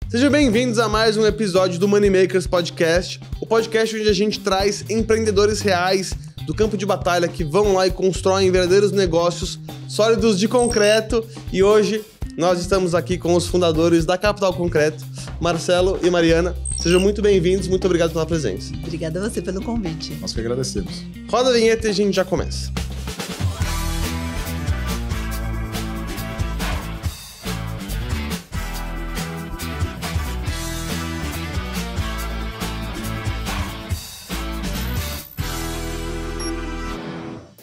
Sejam bem-vindos a mais um episódio do Moneymakers Podcast, o podcast onde a gente traz empreendedores reais do campo de batalha que vão lá e constroem verdadeiros negócios sólidos de concreto. E hoje nós estamos aqui com os fundadores da Capital Concreto, Marcelo e Mariana. Sejam muito bem-vindos, muito obrigado pela presença. Obrigada a você pelo convite. Nós que agradecemos. Roda a vinheta e a gente já começa.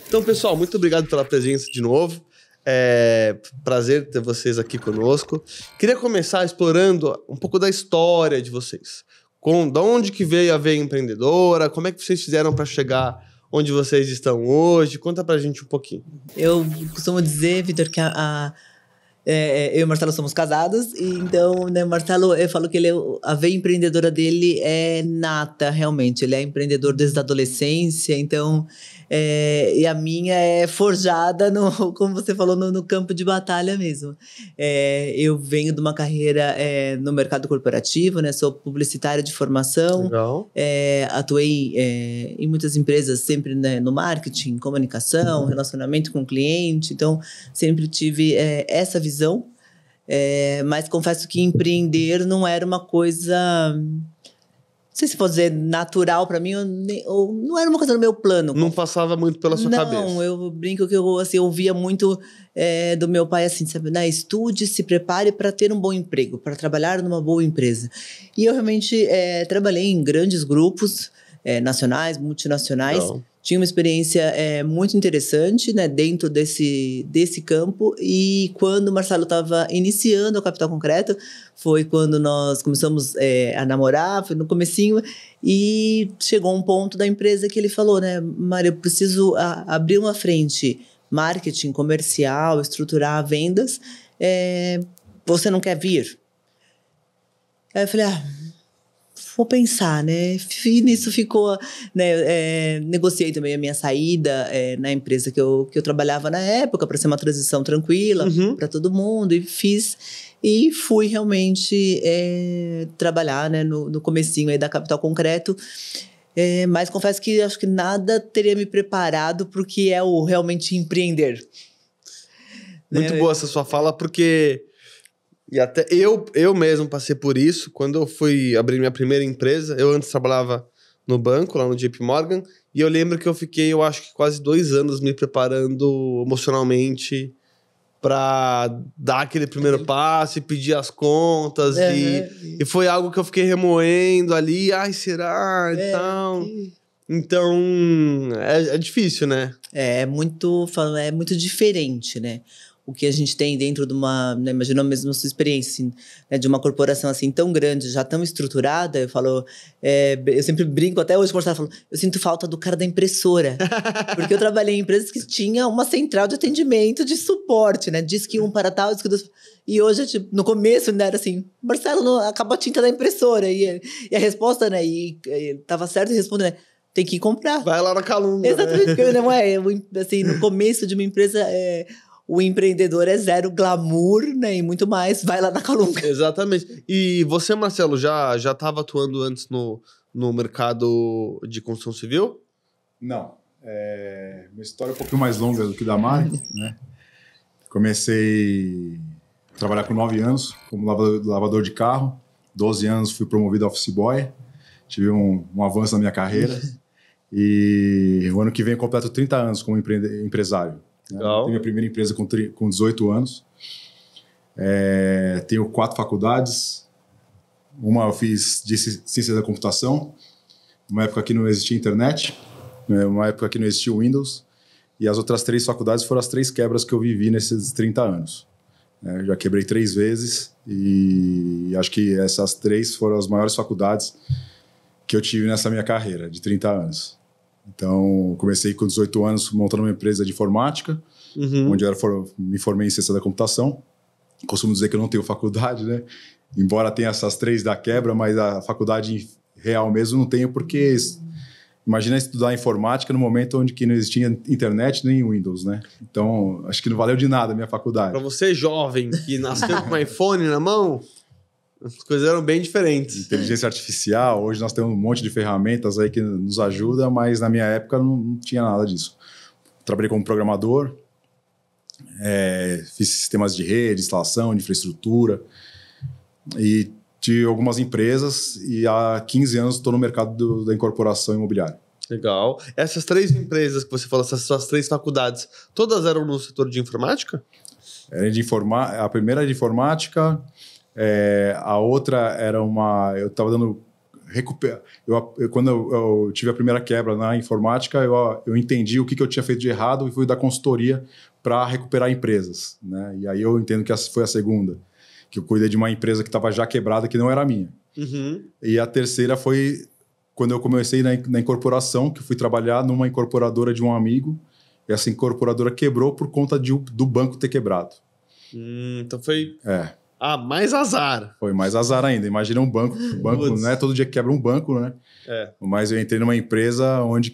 Então, pessoal, muito obrigado pela presença de novo. Prazer ter vocês aqui conosco. Queria começar explorando um pouco da história de vocês. Da onde que veio a veia empreendedora? Como é que vocês fizeram para chegar onde vocês estão hoje? Conta pra gente um pouquinho. Eu costumo dizer, Vitor, que eu e o Marcelo somos casados, e então, né, Marcelo, eu falo que a veia empreendedora dele é nata, realmente. Ele é empreendedor desde a adolescência, então... e a minha é forjada, como você falou, no campo de batalha mesmo. Eu venho de uma carreira no mercado corporativo, né? Sou publicitária de formação. Legal. Atuei em muitas empresas, sempre, né, no marketing, comunicação, relacionamento com o cliente. Então, sempre tive essa visão. Mas confesso que empreender não era uma coisa... Não sei se pode dizer natural pra mim, ou não era uma coisa no meu plano. Não passava muito pela sua cabeça. Não, eu brinco que eu ouvia muito do meu pai assim, sabe? Estude, se prepare para ter um bom emprego, para trabalhar numa boa empresa. E eu realmente trabalhei em grandes grupos nacionais, multinacionais. Não. Tinha uma experiência muito interessante, né, dentro desse campo. E quando o Marcelo estava iniciando a Capital Concreto, foi quando nós começamos a namorar, foi no comecinho. E chegou um ponto da empresa que ele falou, né, Mário, eu preciso abrir uma frente marketing, comercial, estruturar vendas. Você não quer vir? Aí eu falei, vou pensar, né? E nisso ficou, né? Negociei também a minha saída na empresa que eu trabalhava na época, para ser uma transição tranquila para todo mundo, e fiz. E fui realmente trabalhar, né, no comecinho aí da Capital Concreto. Mas confesso que acho que nada teria me preparado para o que é o realmente empreender. Muito boa essa sua fala, porque... E até eu mesmo passei por isso. Quando eu fui abrir minha primeira empresa, eu antes trabalhava no banco, lá no JP Morgan, e eu lembro que eu fiquei, eu acho que quase 2 anos me preparando emocionalmente para dar aquele primeiro passo e pedir as contas. E foi algo que eu fiquei remoendo ali. Ai, será? E tal. Então, é difícil, né? É muito diferente, né? O que a gente tem dentro de uma... Né, imagina mesmo a sua experiência, assim, né, de uma corporação assim tão grande, já tão estruturada. Eu falo... eu sempre brinco, até hoje, quando eu falo, eu sinto falta do cara da impressora. Porque eu trabalhei em empresas que tinha uma central de atendimento, de suporte, né? Diz que um para tal, diz que dois... E hoje, tipo, no começo, ainda era assim, Marcelo, acabou a tinta da impressora. E a resposta, né? E tava certo e respondeu, né? Tem que ir comprar. Vai lá na Calunga. Exatamente. Né? Não assim, no começo de uma empresa... O empreendedor é zero glamour, né? E muito mais, vai lá na Calunga. Exatamente. E você, Marcelo, já estava atuando antes no mercado de construção civil? Não. Minha história é um pouquinho mais longa do que da Mari, né? Comecei a trabalhar com 9 anos como lavador de carro. 12 anos fui promovido a office boy. Tive um avanço na minha carreira. E o ano que vem eu completo 30 anos como empresário. Tenho minha primeira empresa com 18 anos. Tenho 4 faculdades. Uma eu fiz de ciência da computação. Uma época que não existia internet. Uma época que não existia Windows. E as outras 3 faculdades foram as 3 quebras que eu vivi nesses 30 anos. Já quebrei 3 vezes. E acho que essas 3 foram as maiores faculdades que eu tive nessa minha carreira de 30 anos. Então, comecei com 18 anos montando uma empresa de informática, onde eu me formei em ciência da computação. Costumo dizer que eu não tenho faculdade, né? Embora tenha essas 3 da quebra, mas a faculdade real mesmo não tenho, porque imagina estudar informática no momento onde que não existia internet nem Windows, né? Então, acho que não valeu de nada a minha faculdade. Para você jovem que nasceu com um iPhone na mão, As coisas eram bem diferentes. Inteligência artificial, hoje nós temos um monte de ferramentas aí que nos ajudam, mas na minha época não tinha nada disso. Trabalhei como programador, fiz sistemas de rede, instalação, de infraestrutura, e tive algumas empresas, e há 15 anos estou no mercado da incorporação imobiliária. Legal. Essas 3 empresas que você falou, essas suas 3 faculdades, todas eram no setor de informática? A primeira era de informática, a outra era eu estava dando... Quando eu tive a primeira quebra na informática, eu entendi o que eu tinha feito de errado e fui dar consultoria para recuperar empresas, né? E aí eu entendo que essa foi a segunda, que eu cuidei de uma empresa que estava já quebrada, que não era minha. E a terceira foi quando eu comecei na incorporação, que fui trabalhar numa incorporadora de um amigo, e essa incorporadora quebrou por conta do banco ter quebrado. Então foi... mais azar. Foi mais azar ainda. Imagina um banco. O banco não é todo dia que quebra um banco, né? Mas eu entrei numa empresa onde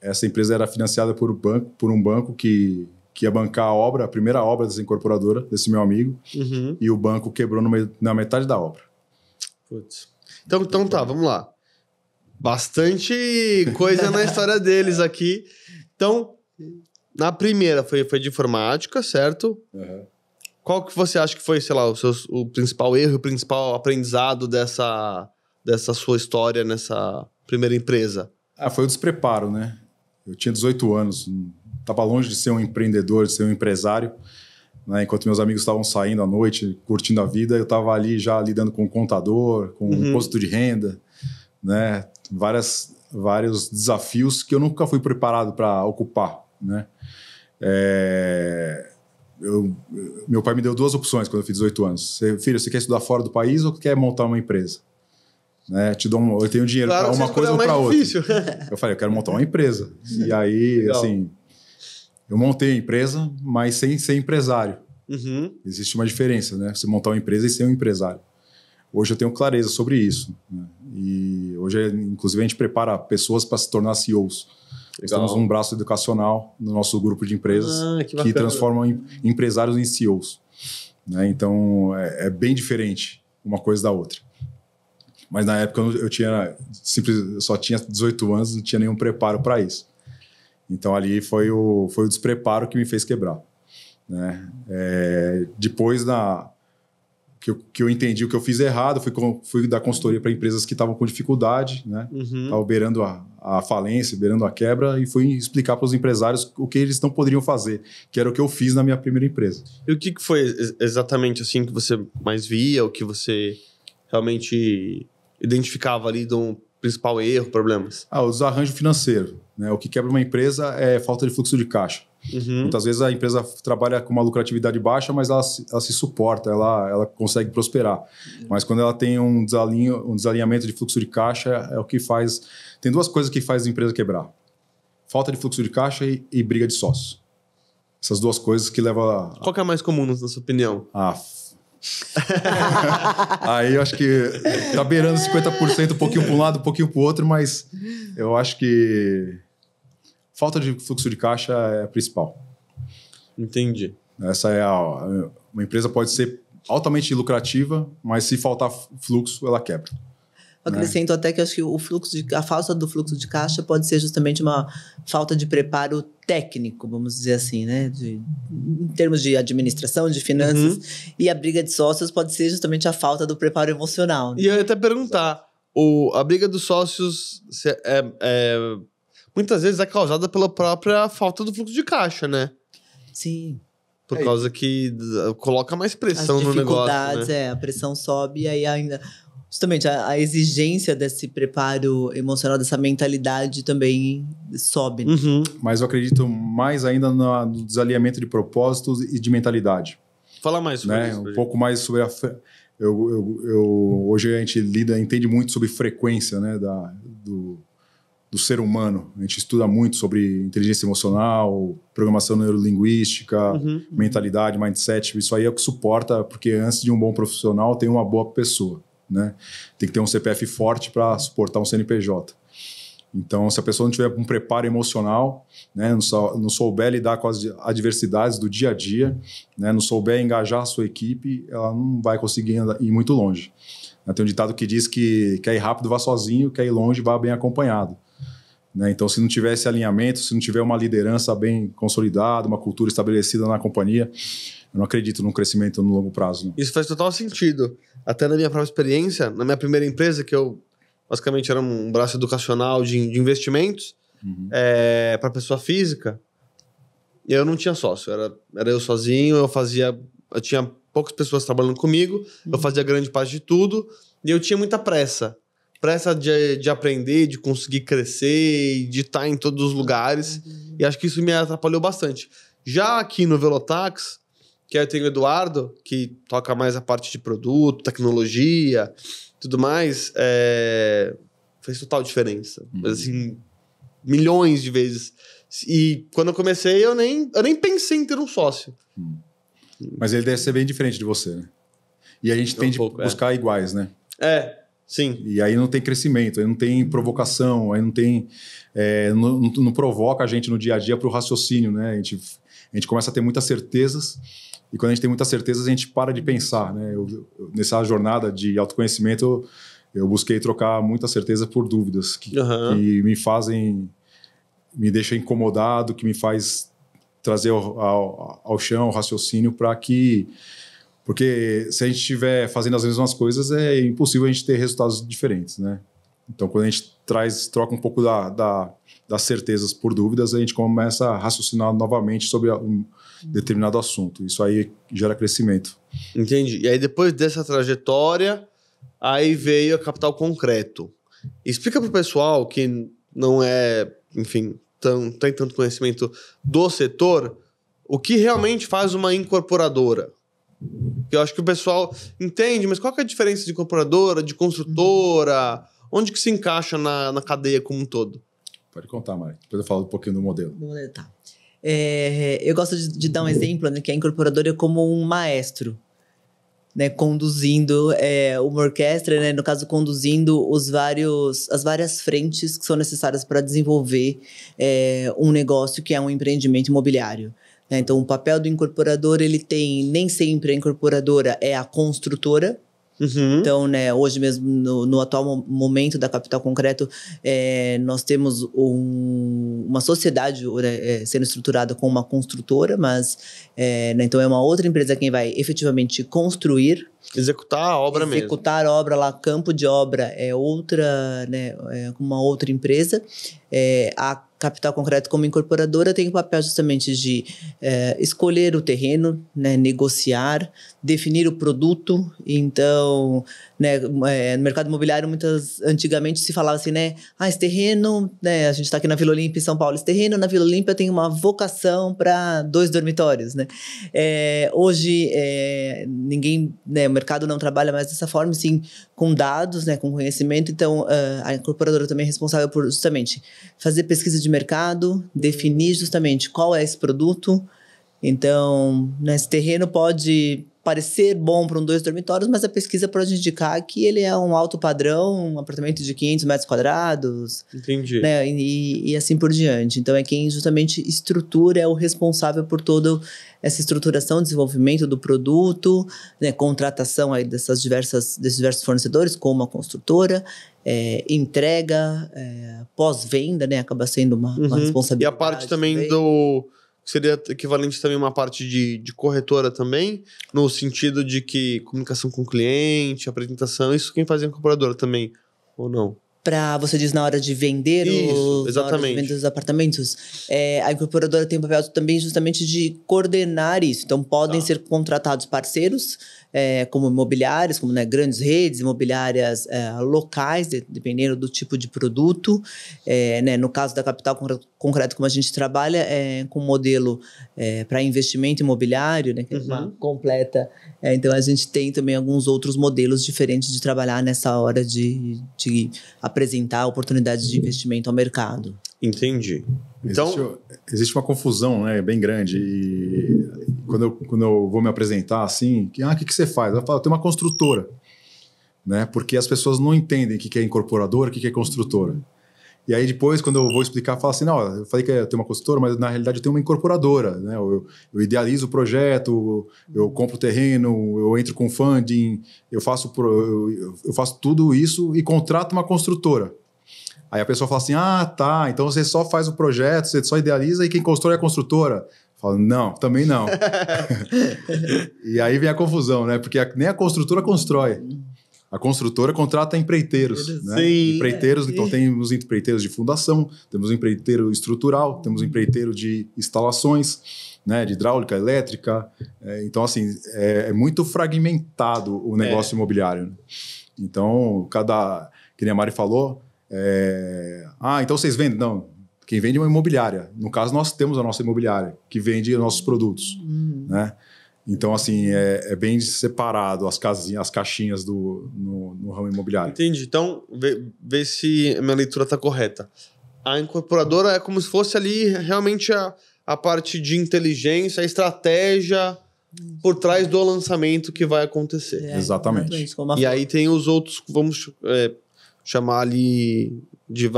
essa empresa era financiada por um banco que ia bancar a primeira obra dessa incorporadora, desse meu amigo, e o banco quebrou na metade da obra. Putz. Então tá, vamos lá. Bastante coisa na história deles aqui. Então, na primeira foi de informática, certo? Qual que você acha que foi, sei lá, o principal erro, o principal aprendizado dessa sua história nessa primeira empresa? Foi o despreparo, né? Eu tinha 18 anos, estava longe de ser um empreendedor, de ser um empresário, né? Enquanto meus amigos estavam saindo à noite, curtindo a vida, eu estava ali já lidando com o contador, com o imposto de renda, né? Vários desafios que eu nunca fui preparado para ocupar, né? Meu pai me deu 2 opções quando eu fiz 18 anos. Filho, você quer estudar fora do país ou quer montar uma empresa? Né? Eu tenho dinheiro para uma coisa ou para outra. Eu falei, eu quero montar uma empresa. E aí, assim, eu montei a empresa, mas sem ser empresário. Existe uma diferença, né? Você montar uma empresa e ser um empresário. Hoje eu tenho clareza sobre isso, né? E hoje, inclusive, a gente prepara pessoas para se tornar CEOs. Nós temos um braço educacional no nosso grupo de empresas que transformam empresários em CEOs. Né? Então, é bem diferente uma coisa da outra. Mas na época eu só tinha 18 anos, não tinha nenhum preparo para isso. Então, ali foi o despreparo que me fez quebrar. Né? Depois que eu entendi o que eu fiz errado, fui dar consultoria para empresas que estavam com dificuldade, né? Estavam beirando a falência, beirando a quebra, e fui explicar para os empresários o que eles não poderiam fazer, que era o que eu fiz na minha primeira empresa. E o que foi exatamente assim que você mais via, o que você realmente identificava ali do principal erro, problemas? O desarranjo financeiro, né? O que quebra uma empresa é falta de fluxo de caixa. Muitas vezes a empresa trabalha com uma lucratividade baixa, mas ela se suporta, ela consegue prosperar. Mas quando ela tem um desalinhamento de fluxo de caixa, é o que faz... Tem 2 coisas que faz a empresa quebrar. Falta de fluxo de caixa e briga de sócios. Essas 2 coisas que levam... Qual que é a mais comum, na sua opinião? Aí eu acho que tá beirando 50%, um pouquinho para um lado, um pouquinho para o outro, mas eu acho que... Falta de fluxo de caixa é a principal. Entendi. Uma empresa pode ser altamente lucrativa, mas se faltar fluxo, ela quebra. Eu acrescento até que acho que a falta do fluxo de caixa pode ser justamente uma falta de preparo técnico, vamos dizer assim, né? Em termos de administração, de finanças. E a briga de sócios pode ser justamente a falta do preparo emocional. Né? E eu ia até perguntar, a briga dos sócios muitas vezes é causada pela própria falta do fluxo de caixa, né? Sim. Por causa que coloca mais pressão no negócio, né? A pressão sobe e aí ainda... Justamente, a exigência desse preparo emocional, dessa mentalidade também sobe. Né? Mas eu acredito mais ainda no desalinhamento de propósitos e de mentalidade. Fala mais sobre isso. Um pouco mais sobre hoje a gente entende muito sobre frequência, né, do ser humano. A gente estuda muito sobre inteligência emocional, programação neurolinguística, mentalidade, mindset. Isso aí é o que suporta, porque antes de um bom profissional tem uma boa pessoa. Né? Tem que ter um CPF forte para suportar um CNPJ. Então, se a pessoa não tiver um preparo emocional, né, não souber lidar com as adversidades do dia a dia, né, não souber engajar a sua equipe, ela não vai conseguir ir muito longe. Tem um ditado que diz que quer ir rápido, vá sozinho, quer ir longe, vá bem acompanhado. Né? Então, se não tiver esse alinhamento, se não tiver uma liderança bem consolidada, uma cultura estabelecida na companhia, eu não acredito num crescimento no longo prazo. Né? Isso faz total sentido. Até na minha própria experiência, na minha primeira empresa, que eu basicamente era um braço educacional de investimentos para pessoa física, eu não tinha sócio, era eu sozinho, eu tinha poucas pessoas trabalhando comigo, eu fazia grande parte de tudo, e eu tinha muita pressa de aprender, de conseguir crescer, de estar em todos os lugares, e acho que isso me atrapalhou bastante. Já aqui no Velotax, que aí eu tenho o Eduardo, que toca mais a parte de produto, tecnologia, tudo mais, fez total diferença. Mas, assim, milhões de vezes. E quando eu comecei, eu nem pensei em ter um sócio. Mas ele deve ser bem diferente de você, né? E a gente tende a buscar iguais, né? Sim. E aí não tem crescimento, aí não tem provocação, aí não tem... não provoca a gente no dia a dia para o raciocínio, né? A gente começa a ter muitas certezas, e quando a gente tem muitas certezas, a gente para de pensar, né? Nessa jornada de autoconhecimento, eu busquei trocar muita certeza por dúvidas que me deixam incomodado, que me faz trazer ao chão o raciocínio para que... Porque se a gente estiver fazendo as mesmas coisas, é impossível a gente ter resultados diferentes, né? Então, quando a gente troca um pouco das certezas por dúvidas, a gente começa a raciocinar novamente sobre um determinado assunto. Isso aí gera crescimento. Entendi. E aí, depois dessa trajetória, aí veio a Capital Concreto. Explica para o pessoal que não enfim, tem tanto conhecimento do setor, o que realmente faz uma incorporadora. Eu acho que o pessoal entende, mas qual que é a diferença de incorporadora, de construtora? Onde que se encaixa na cadeia como um todo? Pode contar, Mari. Depois eu falo um pouquinho do modelo. Tá. Eu gosto de dar um exemplo, né, que a incorporadora é como um maestro, né, conduzindo uma orquestra, né, no caso, conduzindo as várias frentes que são necessárias para desenvolver um negócio que é um empreendimento imobiliário. Então, o papel do incorporador, nem sempre a incorporadora é a construtora. Então, né, hoje mesmo, no atual momento da Capital Concreto, nós temos uma sociedade sendo estruturada com uma construtora, mas né, então é uma outra empresa quem vai efetivamente construir. Executar a obra mesmo. Executar a obra lá, campo de obra é outra, né, uma outra empresa. A Capital Concreto, como incorporadora, tem o papel justamente de escolher o terreno, né, negociar, definir o produto. Então, né, no mercado imobiliário, antigamente se falava assim, né? Esse terreno, né, a gente está aqui na Vila Olímpia, em São Paulo, esse terreno na Vila Olímpia tem uma vocação para 2 dormitórios, né? Hoje, ninguém, né, o mercado não trabalha mais dessa forma, sim, com dados, né, com conhecimento. Então, a incorporadora também é responsável por justamente fazer pesquisa de mercado, definir justamente qual é esse produto. Então, né, esse terreno pode parecer bom para 2 dormitórios, mas a pesquisa pode indicar que ele é um alto padrão, um apartamento de 500 metros quadrados. Entendi. Né, e assim por diante. Então, é quem justamente estrutura, é o responsável por toda essa estruturação, desenvolvimento do produto, né, contratação aí desses diversos fornecedores, como a construtora, entrega, pós-venda, né, acaba sendo uma responsabilidade. E a parte também seria equivalente também a uma parte de corretora também, no sentido de que comunicação com o cliente, apresentação, isso quem faz é a incorporadora também, ou não? Você diz na hora de vender os apartamentos, a incorporadora tem o papel também justamente de coordenar isso. Então, podem ser contratados parceiros, como imobiliários, como, né, grandes redes imobiliárias locais, dependendo do tipo de produto. Né, no caso da Capital Concreto, como a gente trabalha com modelo para investimento imobiliário, né, que é uma completa. Então, a gente tem também alguns outros modelos diferentes de trabalhar nessa hora de apresentar oportunidades de investimento ao mercado. Entendi. Então, existe uma confusão, né, bem grande. E quando eu vou me apresentar assim, o que você faz? Eu falo, eu tenho uma construtora, né? Porque as pessoas não entendem o que é incorporadora, o que é construtora. E aí depois, quando eu vou explicar, fala assim, não, eu falei que eu tenho uma consultora, mas na realidade eu tenho uma incorporadora, né? Eu idealizo o projeto, eu compro o terreno, eu entro com funding, eu faço tudo isso e contrato uma construtora. Aí a pessoa fala assim, tá, então você só faz o projeto, você só idealiza e quem constrói é a construtora. Falo, não, também não. E aí vem a confusão, né? Porque nem a construtora constrói. A construtora contrata empreiteiros, né? Sim. Empreiteiros, então temos empreiteiros de fundação, temos empreiteiro estrutural, temos empreiteiro de instalações, né? De hidráulica, elétrica. Então, assim, é muito fragmentado o negócio imobiliário. Né? Então, que nem a Mari falou, então vocês vendem? Não. Quem vende é uma imobiliária. No caso, nós temos a nossa imobiliária, que vende nossos produtos. Né? Então, assim, é bem separado as caixinhas no ramo imobiliário. Entendi. Então, vê se a minha leitura está correta. A incorporadora é como se fosse ali realmente a parte de inteligência, a estratégia por trás do lançamento que vai acontecer. Exatamente. E aí tem os outros, vamos chamar ali de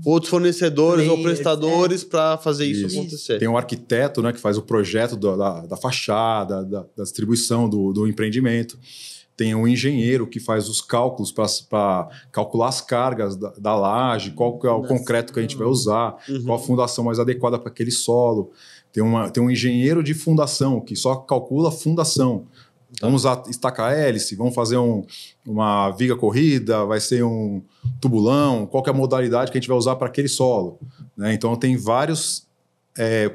outros fornecedores ou prestadores para fazer isso acontecer. Tem um arquiteto, né, que faz o projeto da fachada, da distribuição do empreendimento. Tem um engenheiro que faz os cálculos para calcular as cargas da laje, qual que é o concreto que a gente vai usar, qual a fundação mais adequada para aquele solo. Tem um engenheiro de fundação que só calcula a fundação. Vamos estacar hélice, vamos fazer uma viga corrida, vai ser um tubulão, qual que é a modalidade que a gente vai usar para aquele solo. Né? Então, tem vários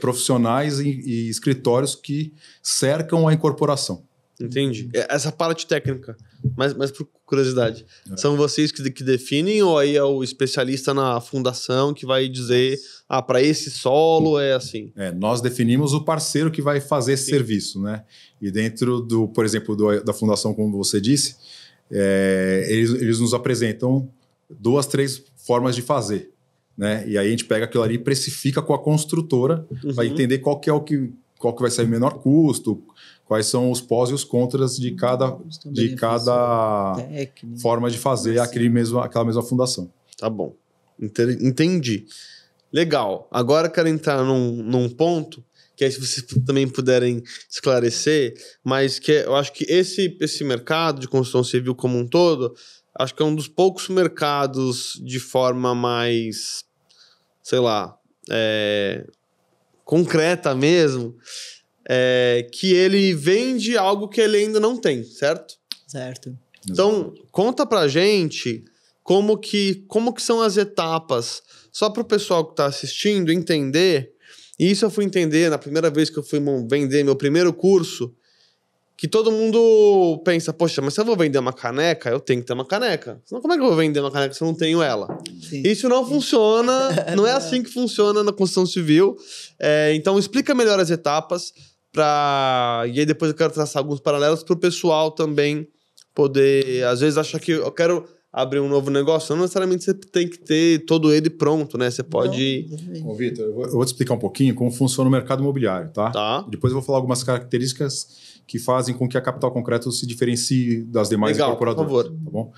profissionais e escritórios que cercam a incorporação. Entendi. Essa parte técnica, mas por curiosidade, são vocês que definem ou aí é o especialista na fundação que vai dizer, para esse solo é assim? Nós definimos o parceiro que vai fazer esse serviço, né? E dentro por exemplo, da fundação, como você disse, eles nos apresentam 2, 3 formas de fazer, né? E aí a gente pega aquilo ali e precifica com a construtora, vai entender qual que vai ser o menor custo, quais são os pós e os contras de cada forma de fazer aquela mesma fundação. Tá bom. Entendi. Legal. Agora eu quero entrar num ponto que aí se vocês também puderem esclarecer, mas que eu acho que esse mercado de construção civil como um todo, acho que é um dos poucos mercados de forma mais, sei lá, concreta mesmo, que ele vende algo que ele ainda não tem, certo? Certo. Então, conta pra gente como que são as etapas, só para o pessoal que está assistindo entender, e isso eu fui entender na primeira vez que eu fui vender meu primeiro curso, que todo mundo pensa, poxa, mas se eu vou vender uma caneca, eu tenho que ter uma caneca. Senão como é que eu vou vender uma caneca se eu não tenho ela? Sim. Isso não funciona, não é assim que funciona na construção civil. Então explica melhor as etapas, e aí depois eu quero traçar alguns paralelos para o pessoal também poder, às vezes, achar que eu quero abrir um novo negócio, não necessariamente você tem que ter todo ele pronto, né? Você pode... Ô, Vitor, eu vou te explicar um pouquinho como funciona o mercado imobiliário, tá? Depois eu vou falar algumas características que fazem com que a Capital Concreto se diferencie das demais incorporadoras. Por favor. Tá bom?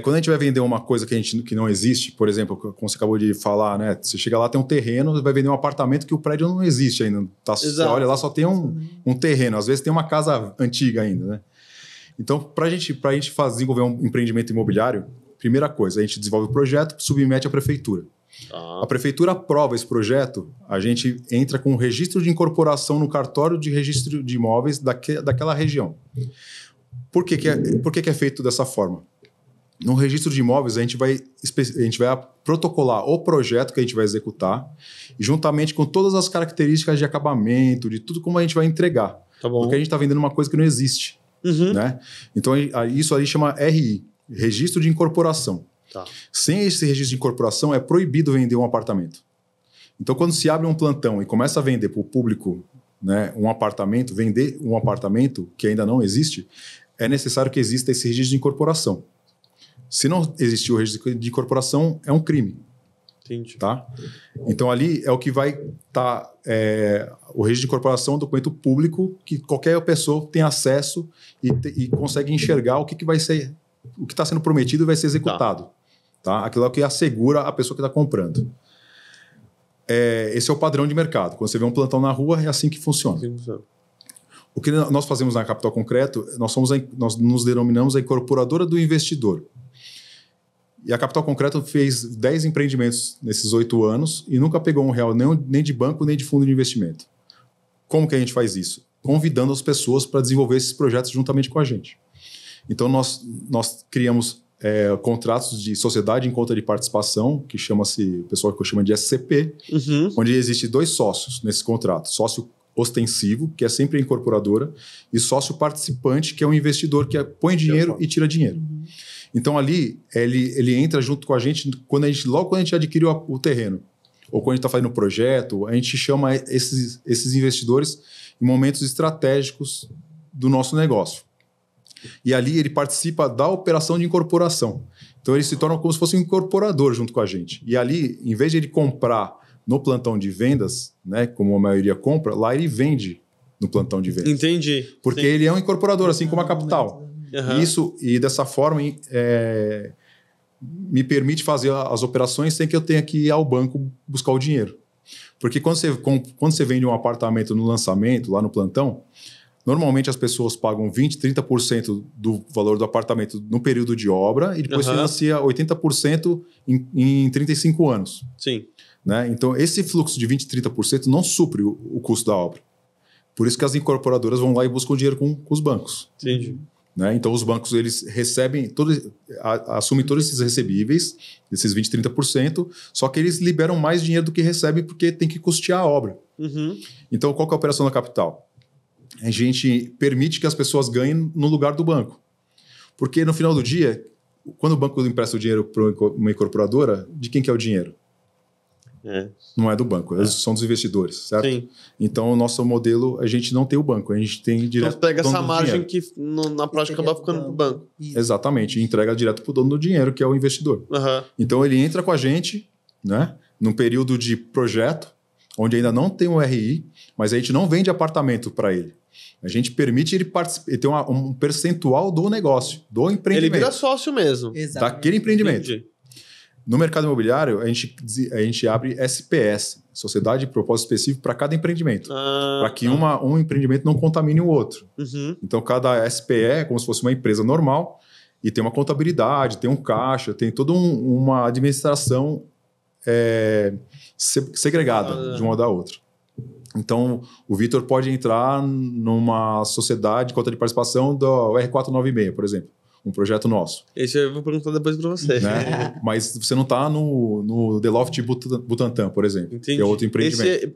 Quando a gente vai vender uma coisa que não existe, por exemplo, como você acabou de falar, né? Você chega lá, tem um terreno, vai vender um apartamento que o prédio não existe ainda. Você olha lá, só tem um terreno. Às vezes tem uma casa antiga ainda, né? Então, para a gente desenvolver um empreendimento imobiliário, primeira coisa, a gente desenvolve o projeto, submete à prefeitura. A prefeitura aprova esse projeto, a gente entra com um registro de incorporação no cartório de registro de imóveis daquela região. Por que é feito dessa forma? No registro de imóveis, a gente vai protocolar o projeto que a gente vai executar, juntamente com todas as características de acabamento, de tudo como a gente vai entregar. Tá bom. Porque a gente está vendendo uma coisa que não existe. Né? Então, isso aí chama RI, Registro de Incorporação. Tá. Sem esse registro de incorporação, é proibido vender um apartamento. Então, quando se abre um plantão e começa a vender para o público, né, vender um apartamento que ainda não existe, é necessário que exista esse registro de incorporação. Se não existir o registro de incorporação, é um crime. Entendi. Tá? Então, ali é o que vai estar... o registro de incorporação é um documento público que qualquer pessoa tem acesso e consegue enxergar o que vai ser... O que está sendo prometido vai ser executado. Tá? Aquilo é o que assegura a pessoa que está comprando. Esse é o padrão de mercado. Quando você vê um plantão na rua, é assim que funciona. O que nós fazemos na Capital Concreto, nós nos denominamos a incorporadora do investidor. E a Capital Concreto fez 10 empreendimentos nesses 8 anos e nunca pegou R$1 nem de banco, nem de fundo de investimento. Como que a gente faz isso? Convidando as pessoas para desenvolver esses projetos juntamente com a gente. Então, nós criamos contratos de sociedade em conta de participação, que o pessoal chama de SCP, onde existe 2 sócios nesse contrato. Sócio ostensivo, que é sempre a incorporadora, e sócio participante, que é o investidor que põe dinheiro e tira dinheiro. Então, ali, ele entra junto com a gente logo quando a gente adquire o terreno, ou quando a gente está fazendo o projeto, a gente chama esses investidores em momentos estratégicos do nosso negócio. E ali ele participa da operação de incorporação. Então ele se torna como se fosse um incorporador junto com a gente. E ali, em vez de ele comprar no plantão de vendas, né, como a maioria compra, lá ele vende no plantão de vendas. Entendi. Porque ele é um incorporador, assim como a Capital. E dessa forma me permite fazer as operações sem que eu tenha que ir ao banco buscar o dinheiro. Porque quando você vende um apartamento no lançamento, lá no plantão, normalmente as pessoas pagam 20%, 30% do valor do apartamento no período de obra e depois financia 80% em 35 anos. Sim. Né? Então, esse fluxo de 20%, 30% não supre o custo da obra. Por isso que as incorporadoras vão lá e buscam dinheiro com os bancos. Entendi. Né? Então, os bancos eles assumem todos esses recebíveis, esses 20%, 30%, só que eles liberam mais dinheiro do que recebem porque tem que custear a obra. Então, qual que é a operação da Capital? A gente permite que as pessoas ganhem no lugar do banco. Porque no final do dia, quando o banco empresta o dinheiro para uma incorporadora, de quem que é o dinheiro? Não é do banco, são dos investidores, certo? Sim. Então, o nosso modelo, a gente não tem o banco, a gente tem direto. Então, pega essa margem que na prática acaba ficando para o banco. Exatamente, e entrega direto para o dono do dinheiro, que é o investidor. Então, ele entra com a gente, né, num período de projeto, onde ainda não tem um RI, mas a gente não vende apartamento para ele. A gente permite ele ter um percentual do negócio, do empreendimento. Ele vira sócio mesmo. Daquele empreendimento. Entendi. No mercado imobiliário, a gente abre SPS, Sociedade de Propósito Específico, para cada empreendimento. Para que um empreendimento não contamine o outro. Então, cada SPE é como se fosse uma empresa normal e tem uma contabilidade, tem um caixa, tem toda uma administração segregada de uma da outra. Então, o Vitor pode entrar numa sociedade de conta de participação do R496, por exemplo. Um projeto nosso. Esse eu vou perguntar depois para você. Né? Mas você não está no The Loft Butantã, por exemplo. Entendi. Que é outro empreendimento.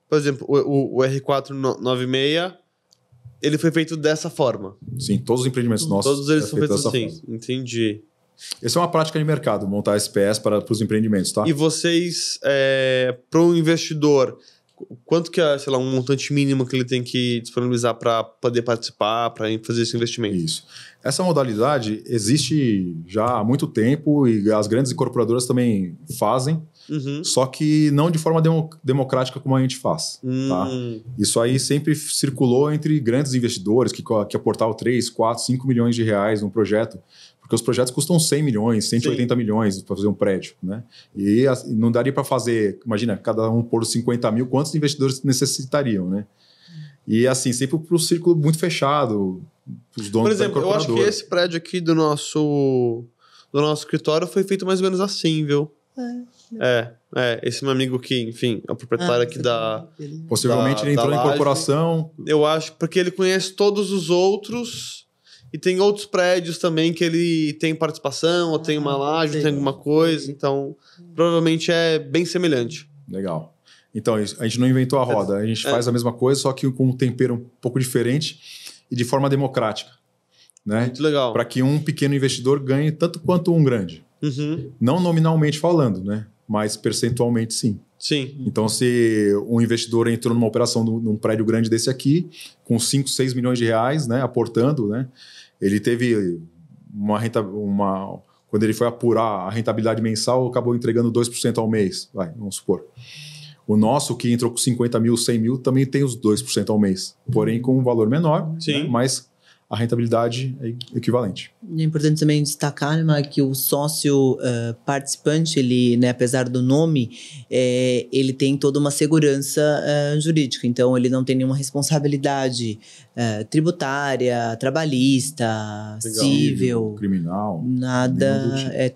Por exemplo, o R496, ele foi feito dessa forma. Sim, todos os empreendimentos nossos. Todos eles são feitos assim. Forma. Entendi. Essa é uma prática de mercado, montar SPS para os empreendimentos, tá? E vocês, para um investidor, quanto que é, sei lá, um montante mínimo que ele tem que disponibilizar para poder participar, para fazer esse investimento? Isso. Essa modalidade existe já há muito tempo e as grandes incorporadoras também fazem, só que não de forma democrática como a gente faz. Tá? Isso aí sempre circulou entre grandes investidores que aportavam 3, 4, 5 milhões de reais num projeto, porque os projetos custam 100 milhões, 180 milhões para fazer um prédio. Né? E não daria para fazer, imagina, cada um por 50 mil, quantos investidores necessitariam, né? E assim, sempre para o círculo muito fechado, os donos. Por exemplo, eu acho que esse prédio aqui do nosso escritório foi feito mais ou menos assim, viu? Esse meu amigo que, enfim, é o proprietário aqui da... Possivelmente ele entrou em incorporação. Eu acho, porque ele conhece todos os outros e tem outros prédios também que ele tem participação, ou tem uma laje, ou tem alguma coisa, então provavelmente é bem semelhante. Legal. Então, a gente não inventou a roda, a gente faz a mesma coisa, só que com um tempero um pouco diferente e de forma democrática. Né? Muito legal. Para que um pequeno investidor ganhe tanto quanto um grande. Não nominalmente falando, né? Mas percentualmente sim. Sim. Então, se um investidor entrou numa operação num prédio grande desse aqui, com 5, 6 milhões de reais, né, aportando, né, ele teve quando ele foi apurar a rentabilidade mensal, acabou entregando 2% ao mês, vamos supor. O nosso, que entrou com 50 mil, 100 mil, também tem os 2% ao mês. Porém, com um valor menor, né? Mas a rentabilidade é equivalente. É importante também destacar, né, que o sócio participante, ele, né, apesar do nome, ele tem toda uma segurança jurídica. Então, ele não tem nenhuma responsabilidade tributária, trabalhista, civil, criminal, nada.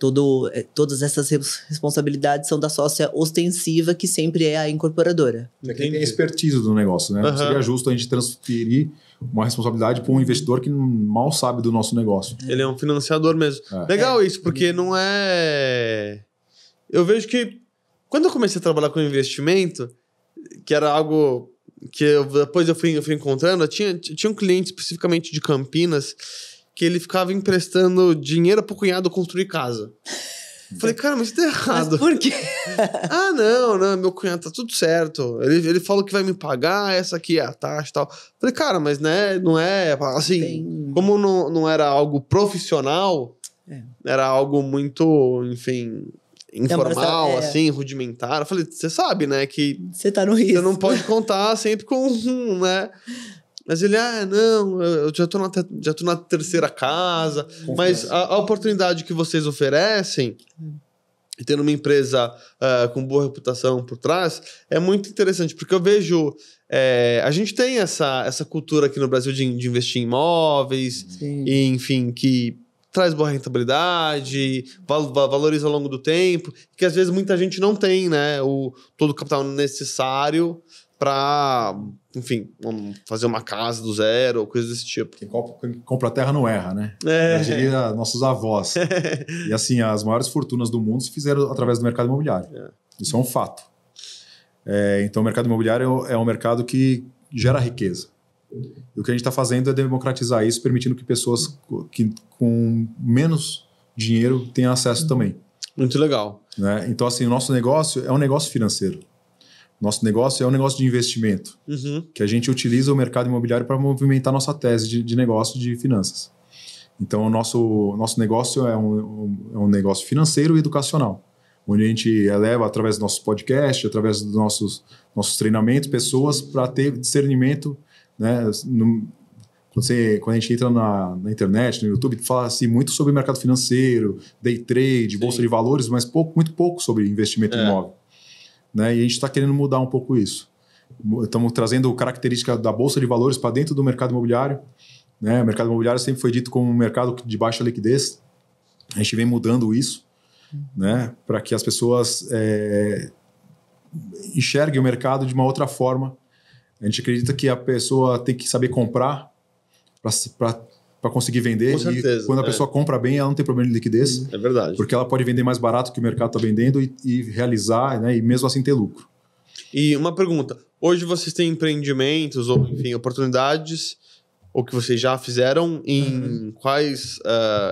Todas essas responsabilidades são da sócia ostensiva, que sempre é a incorporadora. Quem tem expertise do negócio, né? Não seria justo a gente transferir uma responsabilidade para um investidor que mal sabe do nosso negócio. Ele é um financiador mesmo. Legal isso, porque não é... Eu vejo que quando eu comecei a trabalhar com investimento, que era algo que depois eu fui encontrando, eu tinha um cliente especificamente de Campinas que ele ficava emprestando dinheiro pro cunhado construir casa. Falei, cara, mas isso tá errado. Mas por quê? Não, meu cunhado tá tudo certo. Ele falou que vai me pagar, essa aqui é a taxa e tal. Falei, cara, mas né, não é assim, como não era algo profissional, era algo muito, enfim, informal, assim, rudimentar. Eu falei, você sabe, né, que você tá no risco. Você não pode contar sempre com né? Mas ele, não, eu já tô na terceira casa. Mas a oportunidade que vocês oferecem, e tendo uma empresa com boa reputação por trás, é muito interessante. Porque eu vejo... a gente tem essa cultura aqui no Brasil de investir em imóveis, e, enfim, que traz boa rentabilidade, valoriza ao longo do tempo, que às vezes muita gente não tem, né? Todo o capital necessário para, enfim, fazer uma casa do zero ou coisa desse tipo. Quem compra terra não erra, né? Já diria nossos avós. E assim, as maiores fortunas do mundo se fizeram através do mercado imobiliário. Isso é um fato. Então, o mercado imobiliário é um mercado que gera riqueza. E o que a gente está fazendo é democratizar isso, permitindo que pessoas que com menos dinheiro tenham acesso também. Muito legal. Né? Então, assim, o nosso negócio é um negócio financeiro. Nosso negócio é um negócio de investimento, que a gente utiliza o mercado imobiliário para movimentar nossa tese de negócio de finanças. Então, o nosso negócio é um negócio financeiro e educacional, onde a gente eleva, através dos nossos podcasts, através dos nossos treinamentos, pessoas para ter discernimento. Né? Quando a gente entra na internet, no YouTube, fala-se muito sobre mercado financeiro, day trade, bolsa de valores, mas muito pouco sobre investimento imóvel. Né? E a gente está querendo mudar um pouco isso. Estamos trazendo característica da bolsa de valores para dentro do mercado imobiliário. Né? O mercado imobiliário sempre foi dito como um mercado de baixa liquidez. A gente vem mudando isso, né? Para que as pessoas enxerguem o mercado de uma outra forma. A gente acredita que a pessoa tem que saber comprar para conseguir vender. Com certeza, e quando a pessoa compra bem, ela não tem problema de liquidez. É verdade. Porque ela pode vender mais barato que o mercado está vendendo e realizar, né, e mesmo assim ter lucro. E uma pergunta. Hoje vocês têm empreendimentos ou, enfim, oportunidades, ou que vocês já fizeram, em quais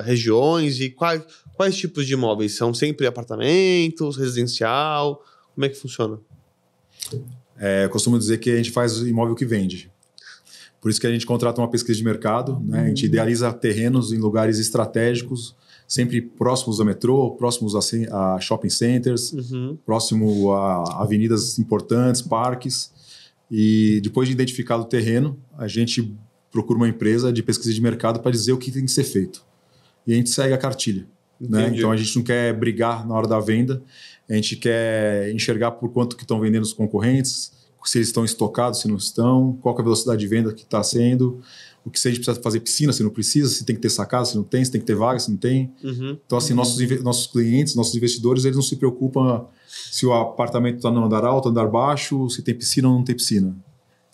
regiões e quais tipos de imóveis? São sempre apartamentos, residencial? Como é que funciona? Eu costumo dizer que a gente faz imóvel que vende. Por isso que a gente contrata uma pesquisa de mercado, né? A gente idealiza terrenos em lugares estratégicos, sempre próximos ao metrô, próximos a shopping centers, próximo a avenidas importantes, parques. E depois de identificado o terreno, a gente procura uma empresa de pesquisa de mercado para dizer o que tem que ser feito. E a gente segue a cartilha. Né? Então a gente não quer brigar na hora da venda, a gente quer enxergar por quanto que estão vendendo os concorrentes, se eles estão estocados, se não estão, qual que é a velocidade de venda que está sendo, o que se a gente precisa fazer piscina, se não precisa, se tem que ter sacada, se não tem, se tem que ter vaga, se não tem. Então, assim, nossos clientes, nossos investidores, eles não se preocupam se o apartamento está no andar alto, andar baixo, se tem piscina ou não tem piscina.